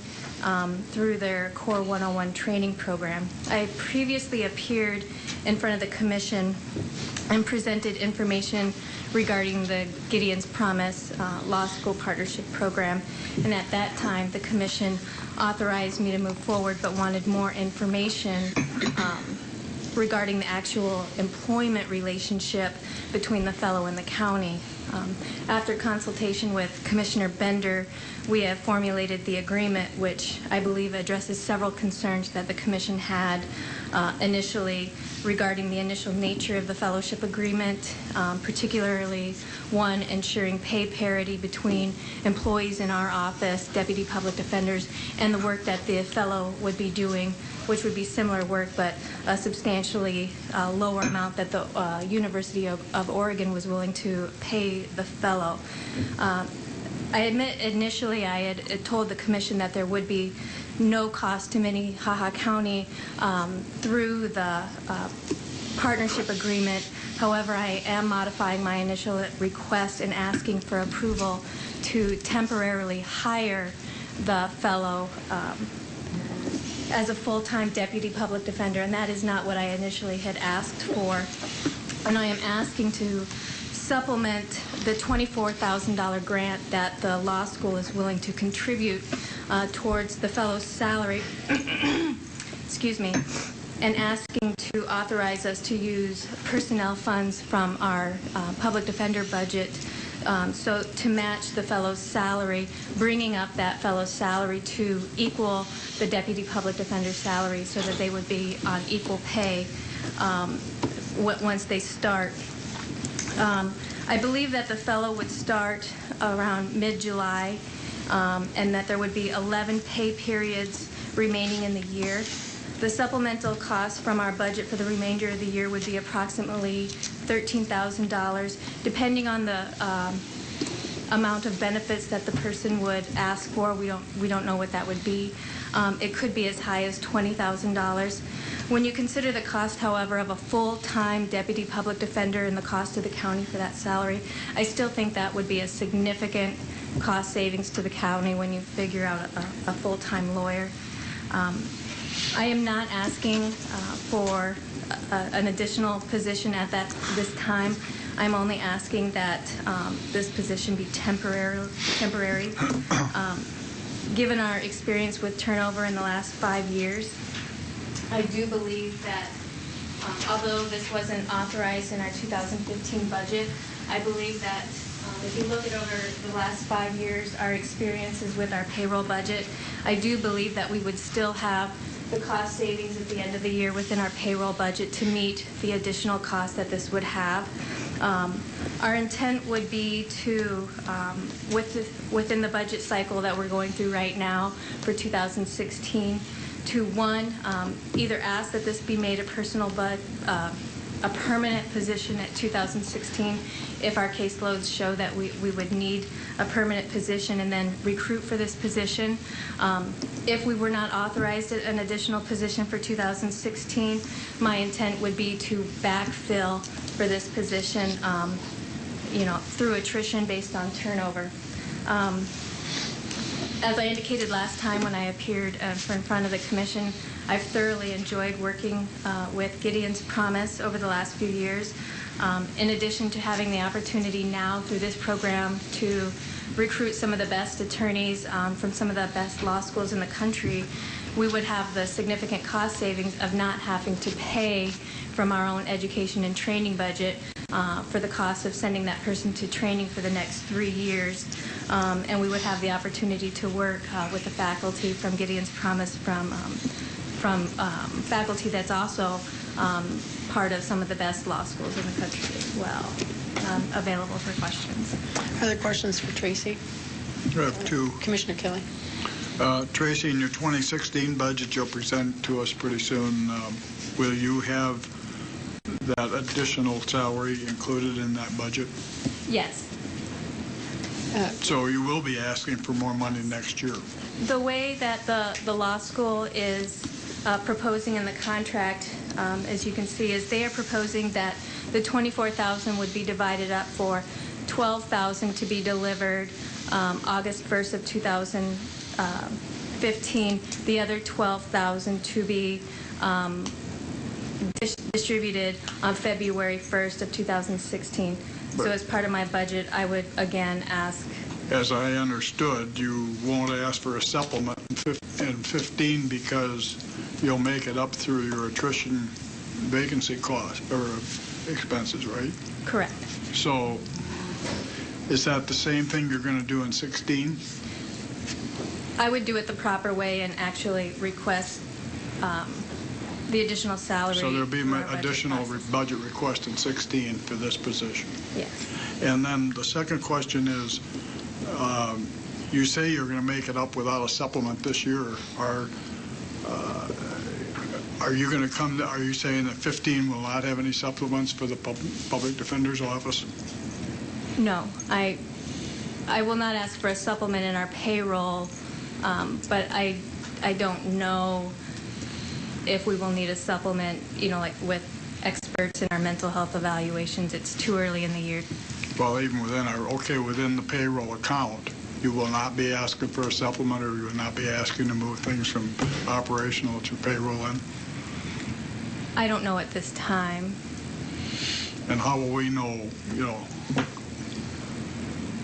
through their Core 101 training program. I previously appeared in front of the Commission and presented information regarding the Gideon's Promise Law School Partnership Program, and at that time the Commission authorized me to move forward but wanted more information regarding the actual employment relationship between the fellow and the county. After consultation with Commissioner Bender, we have formulated the agreement, which I believe addresses several concerns that the Commission had initially regarding the initial nature of the fellowship agreement, particularly one, ensuring pay parity between employees in our office, deputy public defenders, and the work that the fellow would be doing, which would be similar work but a substantially lower amount that the University of Oregon was willing to pay the fellow. I admit initially I had told the Commission that there would be no cost to Minnehaha County through the partnership agreement. However, I am modifying my initial request and asking for approval to temporarily hire the fellow as a full-time deputy public defender, and that is not what I initially had asked for. And I am asking to supplement the $24,000 grant that the law school is willing to contribute towards the fellow's salary, excuse me, and asking to authorize us to use personnel funds from our public defender budget so to match the fellow's salary, bringing up that fellow's salary to equal the deputy public defender's salary so that they would be on equal pay once they start. I believe that the fellow would start around mid-July and that there would be 11 pay periods remaining in the year. The supplemental cost from our budget for the remainder of the year would be approximately $13,000, depending on the amount of benefits that the person would ask for. We don't know what that would be. It could be as high as $20,000. When you consider the cost, however, of a full-time deputy public defender and the cost of the county for that salary, I still think that would be a significant cost savings to the county when you figure out a full-time lawyer. I am not asking for an additional position at this time. I'm only asking that this position be temporary. Given our experience with turnover in the last 5 years, I do believe that although this wasn't authorized in our 2015 budget, I believe that if you look at over the last 5 years, our experiences with our payroll budget, I do believe that we would still have the cost savings at the end of the year within our payroll budget to meet the additional cost that this would have. Our intent would be to, within the budget cycle that we're going through right now for 2016, to one, either ask that this be made a permanent position at 2016 if our caseloads show that we would need a permanent position, and then recruit for this position. If we were not authorized an additional position for 2016, my intent would be to backfill for this position, through attrition based on turnover. As I indicated last time when I appeared in front of the commission, I've thoroughly enjoyed working with Gideon's Promise over the last few years. In addition to having the opportunity now through this program to recruit some of the best attorneys from some of the best law schools in the country, we would have the significant cost savings of not having to pay from our own education and training budget for the cost of sending that person to training for the next 3 years. And we would have the opportunity to work with the faculty from Gideon's Promise, from faculty that's also part of some of the best law schools in the country as well. Available for questions. Other questions for Tracy? I have two. Commissioner Kelly. Tracy, in your 2016 budget you'll present to us pretty soon, will you have that additional salary included in that budget? Yes. So you will be asking for more money next year? The way that the law school is proposing in the contract, as you can see, is they are proposing that the $24,000 would be divided up for $12,000 to be delivered August 1st of 2015, the other $12,000 to be distributed on February 1st of 2016. So as part of my budget, I would again ask. As I understood, you won't ask for a supplement in 15 because you'll make it up through your attrition vacancy cost or expenses, right? Correct. So is that the same thing you're going to do in 16? I would do it the proper way and actually request the additional salary. So there'll be an additional budget request in 16 for this position? Yes. And then the second question is, you say you're going to make it up without a supplement this year. Are you going to come? Are you saying that 15 will not have any supplements for the public defender's office? No, I will not ask for a supplement in our payroll, but I don't know if we will need a supplement, like with experts in our mental health evaluations. It's too early in the year. Well, even within the payroll account, you will not be asking for a supplement, or you will not be asking to move things from operational to payroll in? I don't know at this time. And how will we know,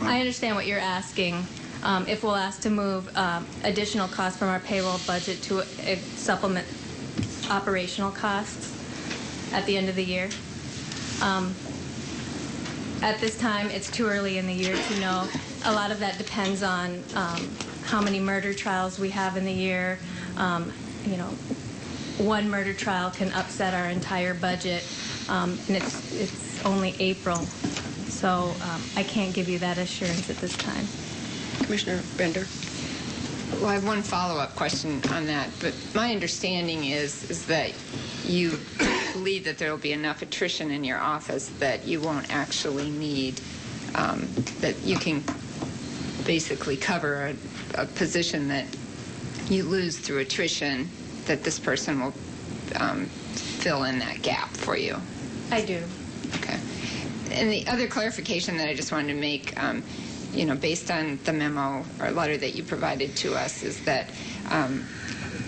I understand what you're asking. If we'll ask to move additional costs from our payroll budget to supplement operational costs at the end of the year. At this time, it's too early in the year to know. A lot of that depends on how many murder trials we have in the year. One murder trial can upset our entire budget, and it's only April. So I can't give you that assurance at this time. Commissioner Bender. Well, I have one follow-up question on that, but my understanding is that you believe that there will be enough attrition in your office that you won't actually need, that you can basically cover a position that you lose through attrition, that this person will fill in that gap for you. I do. Okay. And the other clarification that I just wanted to make, based on the memo or letter that you provided to us, is that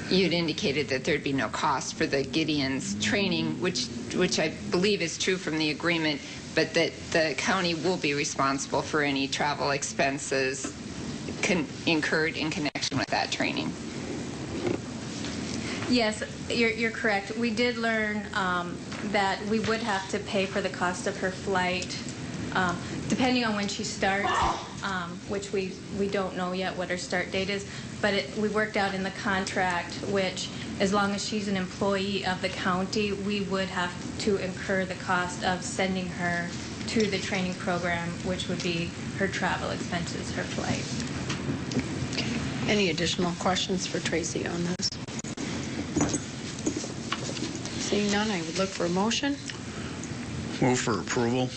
you'd indicated that there'd be no cost for the Gideon's training, which I believe is true from the agreement, but that the county will be responsible for any travel expenses incurred in connection with that training. Yes, you're correct. We did learn that we would have to pay for the cost of her flight depending on when she starts, which we don't know yet what her start date is, but we worked out in the contract, which as long as she's an employee of the county, we would have to incur the cost of sending her to the training program, which would be her travel expenses, her flight. Any additional questions for Tracy on this? Seeing none, I would look for a motion. Move for approval.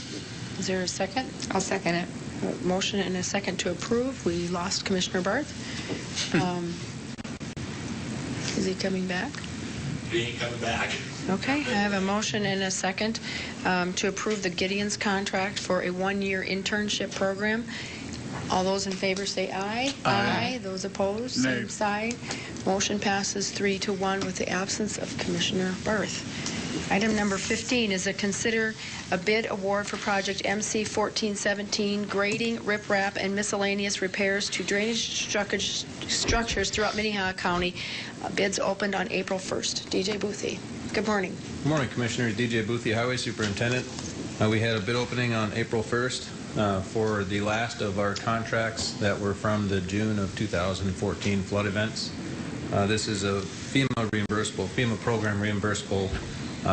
Is there a second? I'll second it. A motion and a second to approve. We lost Commissioner Barth. Is he coming back? He ain't coming back. Okay, I have a motion and a second to approve the Gideon's contract for a one-year internship program. All those in favor say aye. Aye. Those opposed, same side. Motion passes 3-1 with the absence of Commissioner Barth. Item number 15 is consider a bid award for project MC 1417, grading, riprap, and miscellaneous repairs to drainage structures throughout Minnehaha County. Bids opened on April 1st. DJ Boothie. Good morning. Good morning, Commissioners. DJ Boothie, Highway Superintendent. We had a bid opening on April 1st for the last of our contracts that were from the June of 2014 flood events. This is a FEMA program reimbursable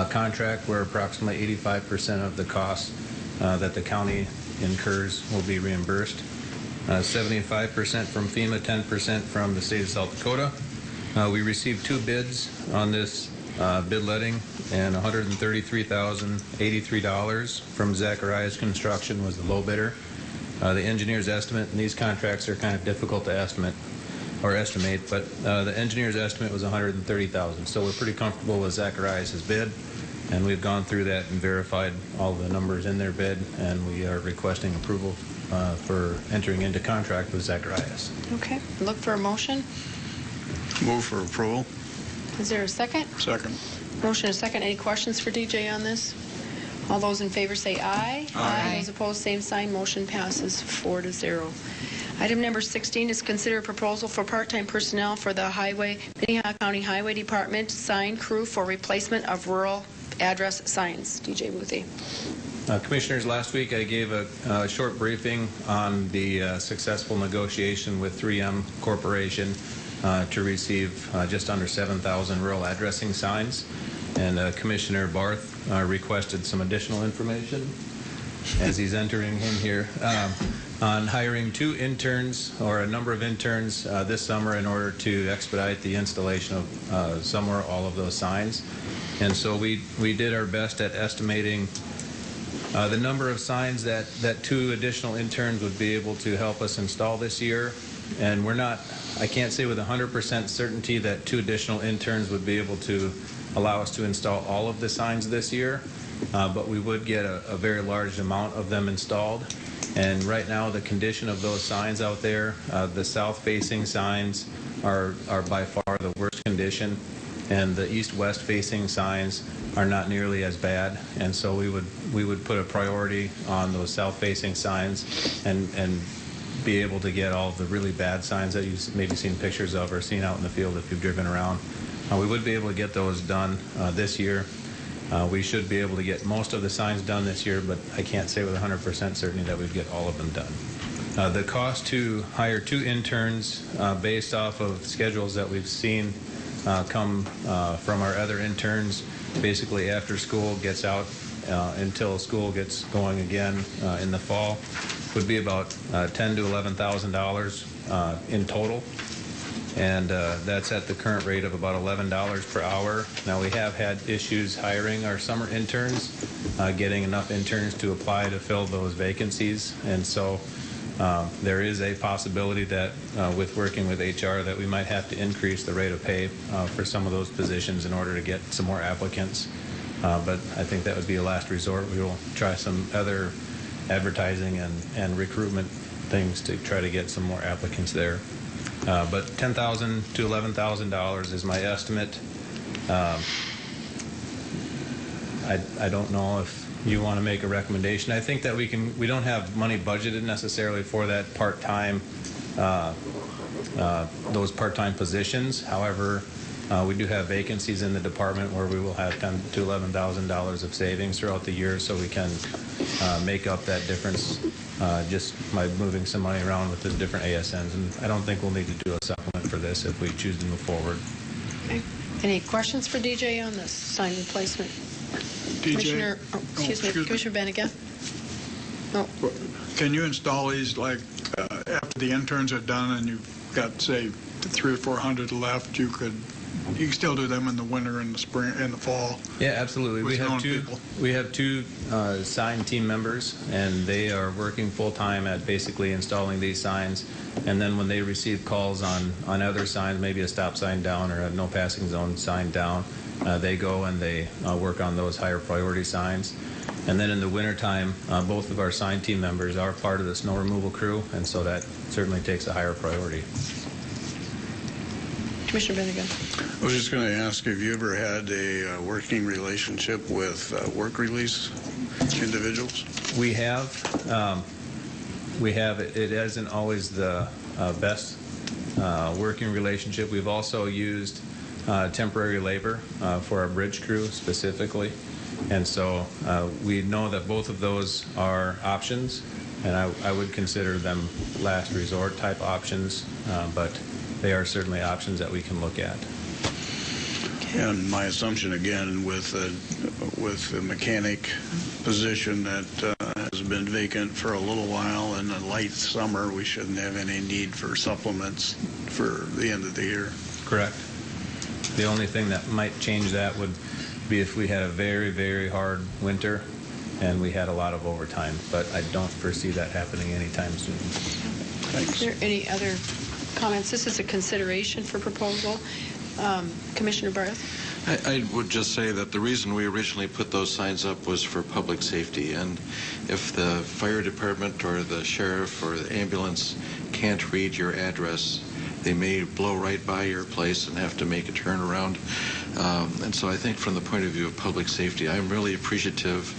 contract where approximately 85% of the costs that the county incurs will be reimbursed. 75% from FEMA, 10% from the state of South Dakota. We received 2 bids on this bid letting, and $133,083 from Zacharias Construction was the low bidder. The engineer's estimate, and these contracts are kind of difficult to estimate, but the engineer's estimate was $130,000. So we're pretty comfortable with Zacharias' bid, and we've gone through that and verified all the numbers in their bid, and we are requesting approval for entering into contract with Zacharias. Okay, look for a motion. Move for approval. Is there a second? Second. Motion and a second. Any questions for DJ on this? All those in favor say aye. Aye. Those opposed, same sign. Motion passes 4-0. Item number 16 is consider a proposal for part-time personnel for the Minnehaha County Highway Department sign crew for replacement of rural address signs. DJ Boothie. Commissioners, last week I gave a short briefing on the successful negotiation with 3M Corporation to receive just under 7,000 rural addressing signs. And Commissioner Barth requested some additional information as he's entering in here on hiring 2 interns or a number of interns this summer in order to expedite the installation of some or all of those signs. And so we did our best at estimating the number of signs that 2 additional interns would be able to help us install this year. And I can't say with 100% certainty that 2 additional interns would be able to allow us to install all of the signs this year, but we would get a very large amount of them installed. And right now, the condition of those signs out there, the south-facing signs are by far the worst condition, and the east-west facing signs are not nearly as bad. And so we would put a priority on those south-facing signs and be able to get all the really bad signs that you've maybe seen pictures of or seen out in the field if you've driven around. We would be able to get those done this year. We should be able to get most of the signs done this year, but I can't say with 100% certainty that we'd get all of them done. The cost to hire 2 interns based off of schedules that we've seen come from our other interns, basically after school gets out until school gets going again in the fall, would be about $10,000 to $11,000 in total. And that's at the current rate of about $11 per hour. Now, we have had issues hiring our summer interns, getting enough interns to apply to fill those vacancies. And so there is a possibility that with working with HR that we might have to increase the rate of pay for some of those positions in order to get some more applicants. But I think that would be a last resort. We will try some other advertising and recruitment things to try to get some more applicants there. But $10,000 to $11,000 is my estimate. I don't know if you want to make a recommendation. I think that we don't have money budgeted necessarily for that part-time, those part-time positions. However, We do have vacancies in the department where we will have $10,000 to $11,000 of savings throughout the year, so we can make up that difference just by moving some money around with the different ASNs. And I don't think we'll need to do a supplement for this if we choose to move forward. Okay. Any questions for DJ on this sign replacement? DJ? Commissioner Benega? No. Can you install these, like, after the interns are done and you've got, say, 300 or 400 left, you can still do them in the winter and the spring and the fall? Yeah, absolutely. We have two sign team members, and they are working full-time at basically installing these signs. And then when they receive calls on other signs, maybe a stop sign down or a no passing zone sign down, they go and they work on those higher priority signs. And then in the wintertime, both of our sign team members are part of the snow removal crew, and so that certainly takes a higher priority. Commissioner Benega. I was just going to ask, have you ever had a working relationship with work release individuals? We have. It isn't always the best working relationship. We've also used temporary labor for our bridge crew specifically. And so we know that both of those are options, and I would consider them last resort type options, but they are certainly options that we can look at. And my assumption, again, with the mechanic position that has been vacant for a little while, and a light summer, we shouldn't have any need for supplements for the end of the year. Correct. The only thing that might change that would be if we had a very, very hard winter and we had a lot of overtime, but I don't foresee that happening anytime soon. Thanks. Is there any other comments? This is a consideration for proposal. Commissioner Barth? I would just say that the reason we originally put those signs up was for public safety, and if the fire department or the sheriff or the ambulance can't read your address, they may blow right by your place and have to make a turnaround. And so I think from the point of view of public safety, I'm really appreciative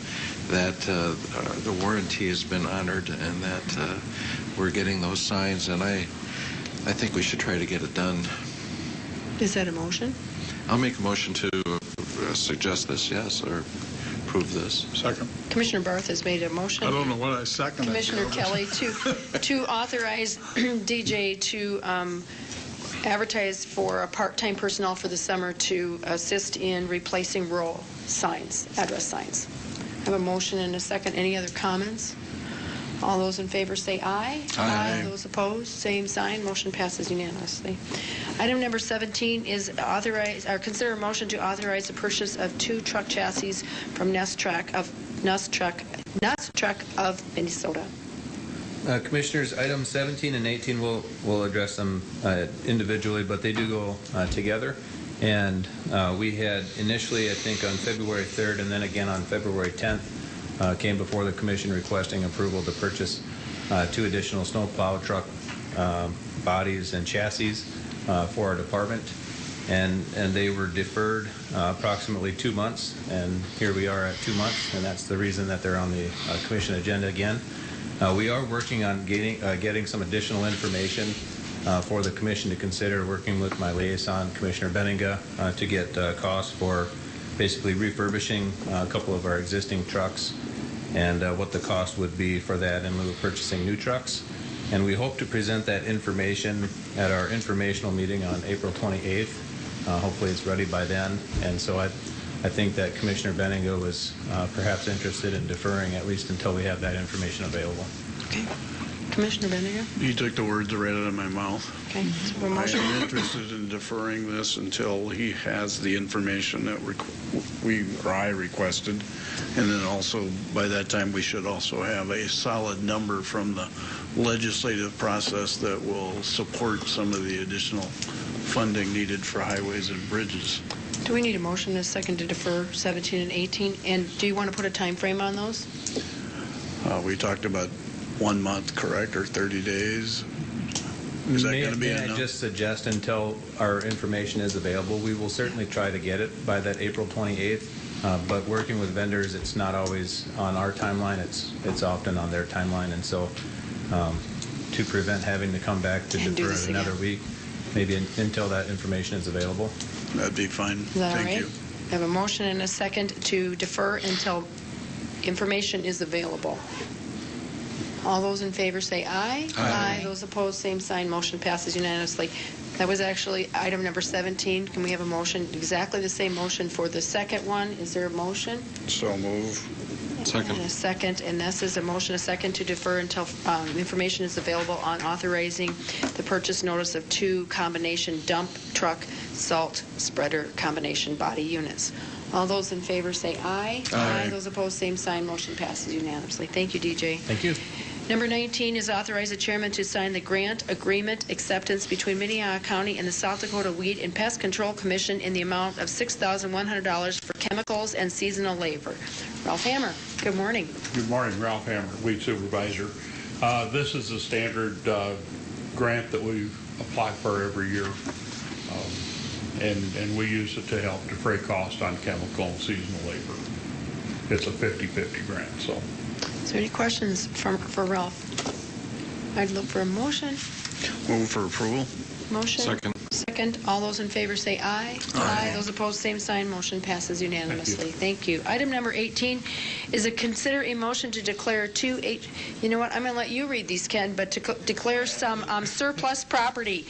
that the warranty has been honored and that we're getting those signs, and I think we should try to get it done. Is that a motion? I'll make a motion to suggest this, yes, or approve this. Second. Commissioner Barth has made a motion. I don't know what I seconded. Commissioner Kelly to authorize DJ to advertise for a part-time personnel for the summer to assist in replacing rural signs, address signs. I have a motion and a second. Any other comments? All those in favor say aye. Aye. Those opposed, same sign. Motion passes unanimously. Item number 17 is consider a motion to authorize the purchase of 2 truck chassis from Nuss Truck of Minnesota. Commissioners, items 17 and 18, we'll address them individually, but they do go together. And we had initially, I think, on February 3rd and then again on February 10th, came before the commission requesting approval to purchase 2 additional snowplow truck bodies and chassis for our department. And they were deferred approximately 2 months, and here we are at 2 months, and that's the reason that they're on the commission agenda again. We are working on getting some additional information for the commission to consider, working with my liaison, Commissioner Benega, to get costs for basically refurbishing a couple of our existing trucks and what the cost would be for that in lieu of purchasing new trucks. And we hope to present that information at our informational meeting on April 28th. Hopefully it's ready by then. And so I think that Commissioner Benega was perhaps interested in deferring at least until we have that information available. Okay. Commissioner Benega? He took the words right out of my mouth. Okay. So a I motion. am interested in deferring this until he has the information that I requested. And then also, by that time, we should also have a solid number from the legislative process that will support some of the additional funding needed for highways and bridges. Do we need a motion and a second to defer 17 and 18? And do you want to put a time frame on those? We talked about 1 month, correct, or 30 days? Is that going to be May I enough? just suggest until our information is available, we will certainly try to get it by that April 28th. But working with vendors, it's not always on our timeline. It's often on their timeline. And so to prevent having to come back to defer it another week, maybe until that information is available. That'd be fine. Is that all Thank right? you. I have a motion and a second to defer until information is available. All those in favor say aye. Aye. Those opposed, same sign. Motion passes unanimously. That was actually item number 17. Can we have a motion, exactly the same motion for the second one? Is there a motion? So move. Second. And a second, and this is a motion, a second to defer until information is available on authorizing the purchase notice of 2 combination dump truck salt spreader combination body units. All those in favor say aye. Aye. Those opposed, same sign. Motion passes unanimously. Thank you, DJ. Thank you. Number 19 is authorize the chairman to sign the grant agreement acceptance between Minnehaha County and the South Dakota Weed and Pest Control Commission in the amount of $6,100 for chemicals and seasonal labor. Ralph Hammer, good morning. Good morning, Ralph Hammer, Weed Supervisor. This is a standard grant that we apply for every year, and we use it to help defray costs on chemical and seasonal labor. It's a 50-50 grant, so. Is there any questions for Ralph? I'd look for a motion. Move for approval. Motion. Second. Second. All those in favor say aye. Aye. Those opposed, same sign. Motion passes unanimously. Thank you. Item number 18 is a consider a motion to declare you know what? I'm going to let you read these, Ken, but to declare some surplus property.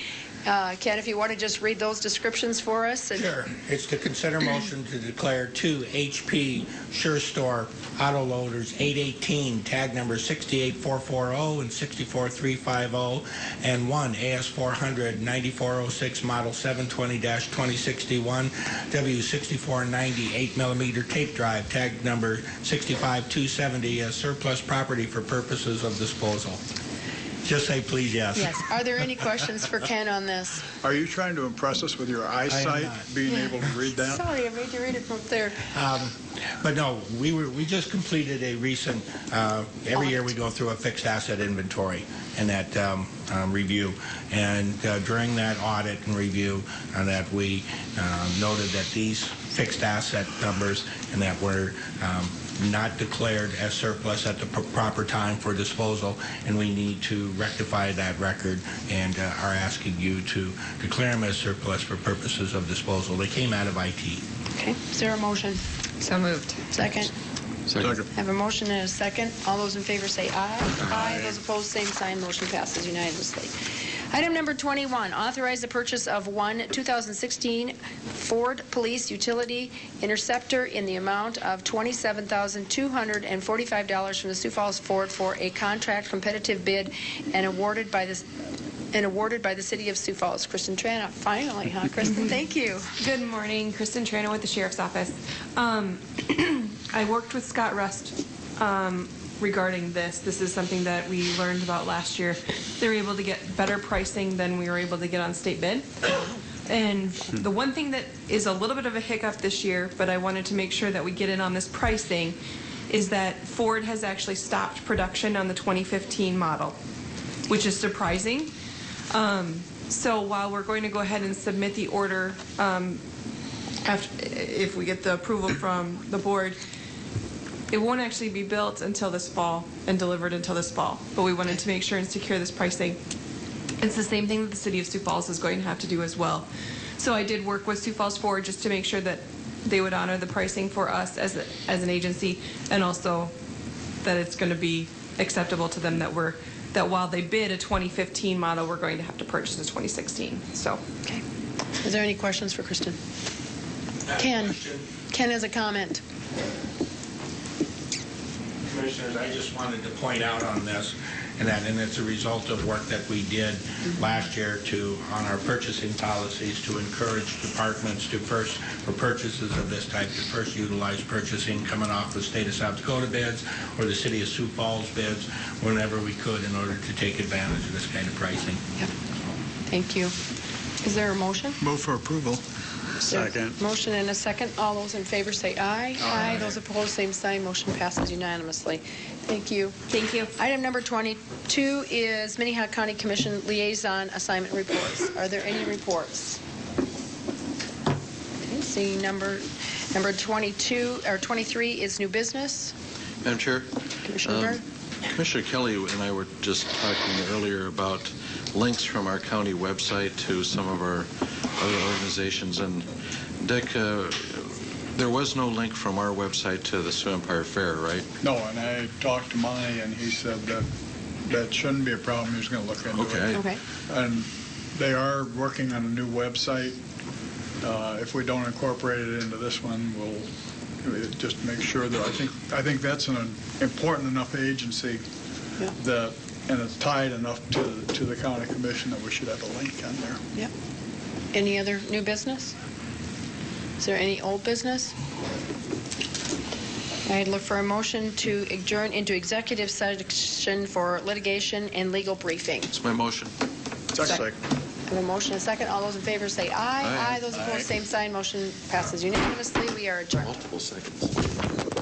Ken, if you want to just read those descriptions for us. Sure. It's to consider motion to declare 2 HP Sure Store auto loaders 818, tag number 68440 and 64350, and 1 AS400 9406 model 720-2061 W6490 8mm tape drive, tag number 65270 as surplus property for purposes of disposal. Just say please, yes. Yes. Are there any questions for Ken on this? Are you trying to impress us with your eyesight, being able to read that? Sorry, I made you read it from up there. But no, we just completed a recent, every year we go through a fixed asset inventory and that review. And during that audit and review, that we noted that these fixed asset numbers and that were not declared as surplus at the proper time for disposal, and we need to rectify that record and are asking you to declare them as surplus for purposes of disposal. They came out of IT. Okay. Is there a motion? So moved. Second. Second. Have a motion and a second. All those in favor say aye. Aye. Those opposed, same sign. Motion passes unanimously. Item number 21, authorize the purchase of one 2016 Ford Police Utility Interceptor in the amount of $27,245 from the Sioux Falls Ford for a contract competitive bid and awarded by the City of Sioux Falls. Kristen Trana, finally, huh, Kristen? Thank you. Good morning, Kristen Trana with the Sheriff's Office. I worked with Scott Rust regarding this. This is something that we learned about last year. They were able to get better pricing than we were able to get on state bid. And the one thing that is a little bit of a hiccup this year, but I wanted to make sure that we get in on this pricing, is that Ford has actually stopped production on the 2015 model, which is surprising. So while we're going to go ahead and submit the order, if we get the approval from the board, it won't actually be built until this fall and delivered until this fall. But we wanted to make sure and secure this pricing. It's the same thing that the City of Sioux Falls is going to have to do as well. So I did work with Sioux Falls Ford just to make sure that they would honor the pricing for us as an agency, and also that it's going to be acceptable to them that while they bid a 2015 model, we're going to have to purchase a 2016. So. Okay. Is there any questions for Kristen? Ken has a comment. Commissioners, I just wanted to point out on this, and it's a result of work that we did last year on our purchasing policies to encourage departments for purchases of this type to first utilize purchasing coming off the state of South Dakota bids or the City of Sioux Falls bids whenever we could in order to take advantage of this kind of pricing. Yep. Thank you. Is there a motion? Move for approval. Second. Motion and a second. All those in favor say aye. Aye. Those opposed, same sign. Motion passes unanimously. Thank you. Thank you. Item number 22 is Minnehaha County Commission Liaison Assignment Reports. Are there any reports? Okay, seeing number 22 or 23 is new business. Madam Chair. Commissioner Byrd. Commissioner Kelly and I were just talking earlier about links from our county website to some of our other organizations. And Dick, there was no link from our website to the Sioux Empire Fair, right? No, and I talked to Monty, and he said that that shouldn't be a problem. He's going to look into it. Okay. And they are working on a new website. If we don't incorporate it into this one, we'll just make sure that I think that's an important enough agency that, and it's tied enough to the county commission that we should have a link on there. Yep. Any other new business? Is there any old business? I'd look for a motion to adjourn into executive session for litigation and legal briefing. It's my motion. Second. I have a motion and a second. All those in favor say aye. Aye. Those opposed, same sign. Motion passes unanimously. We are adjourned. Multiple seconds.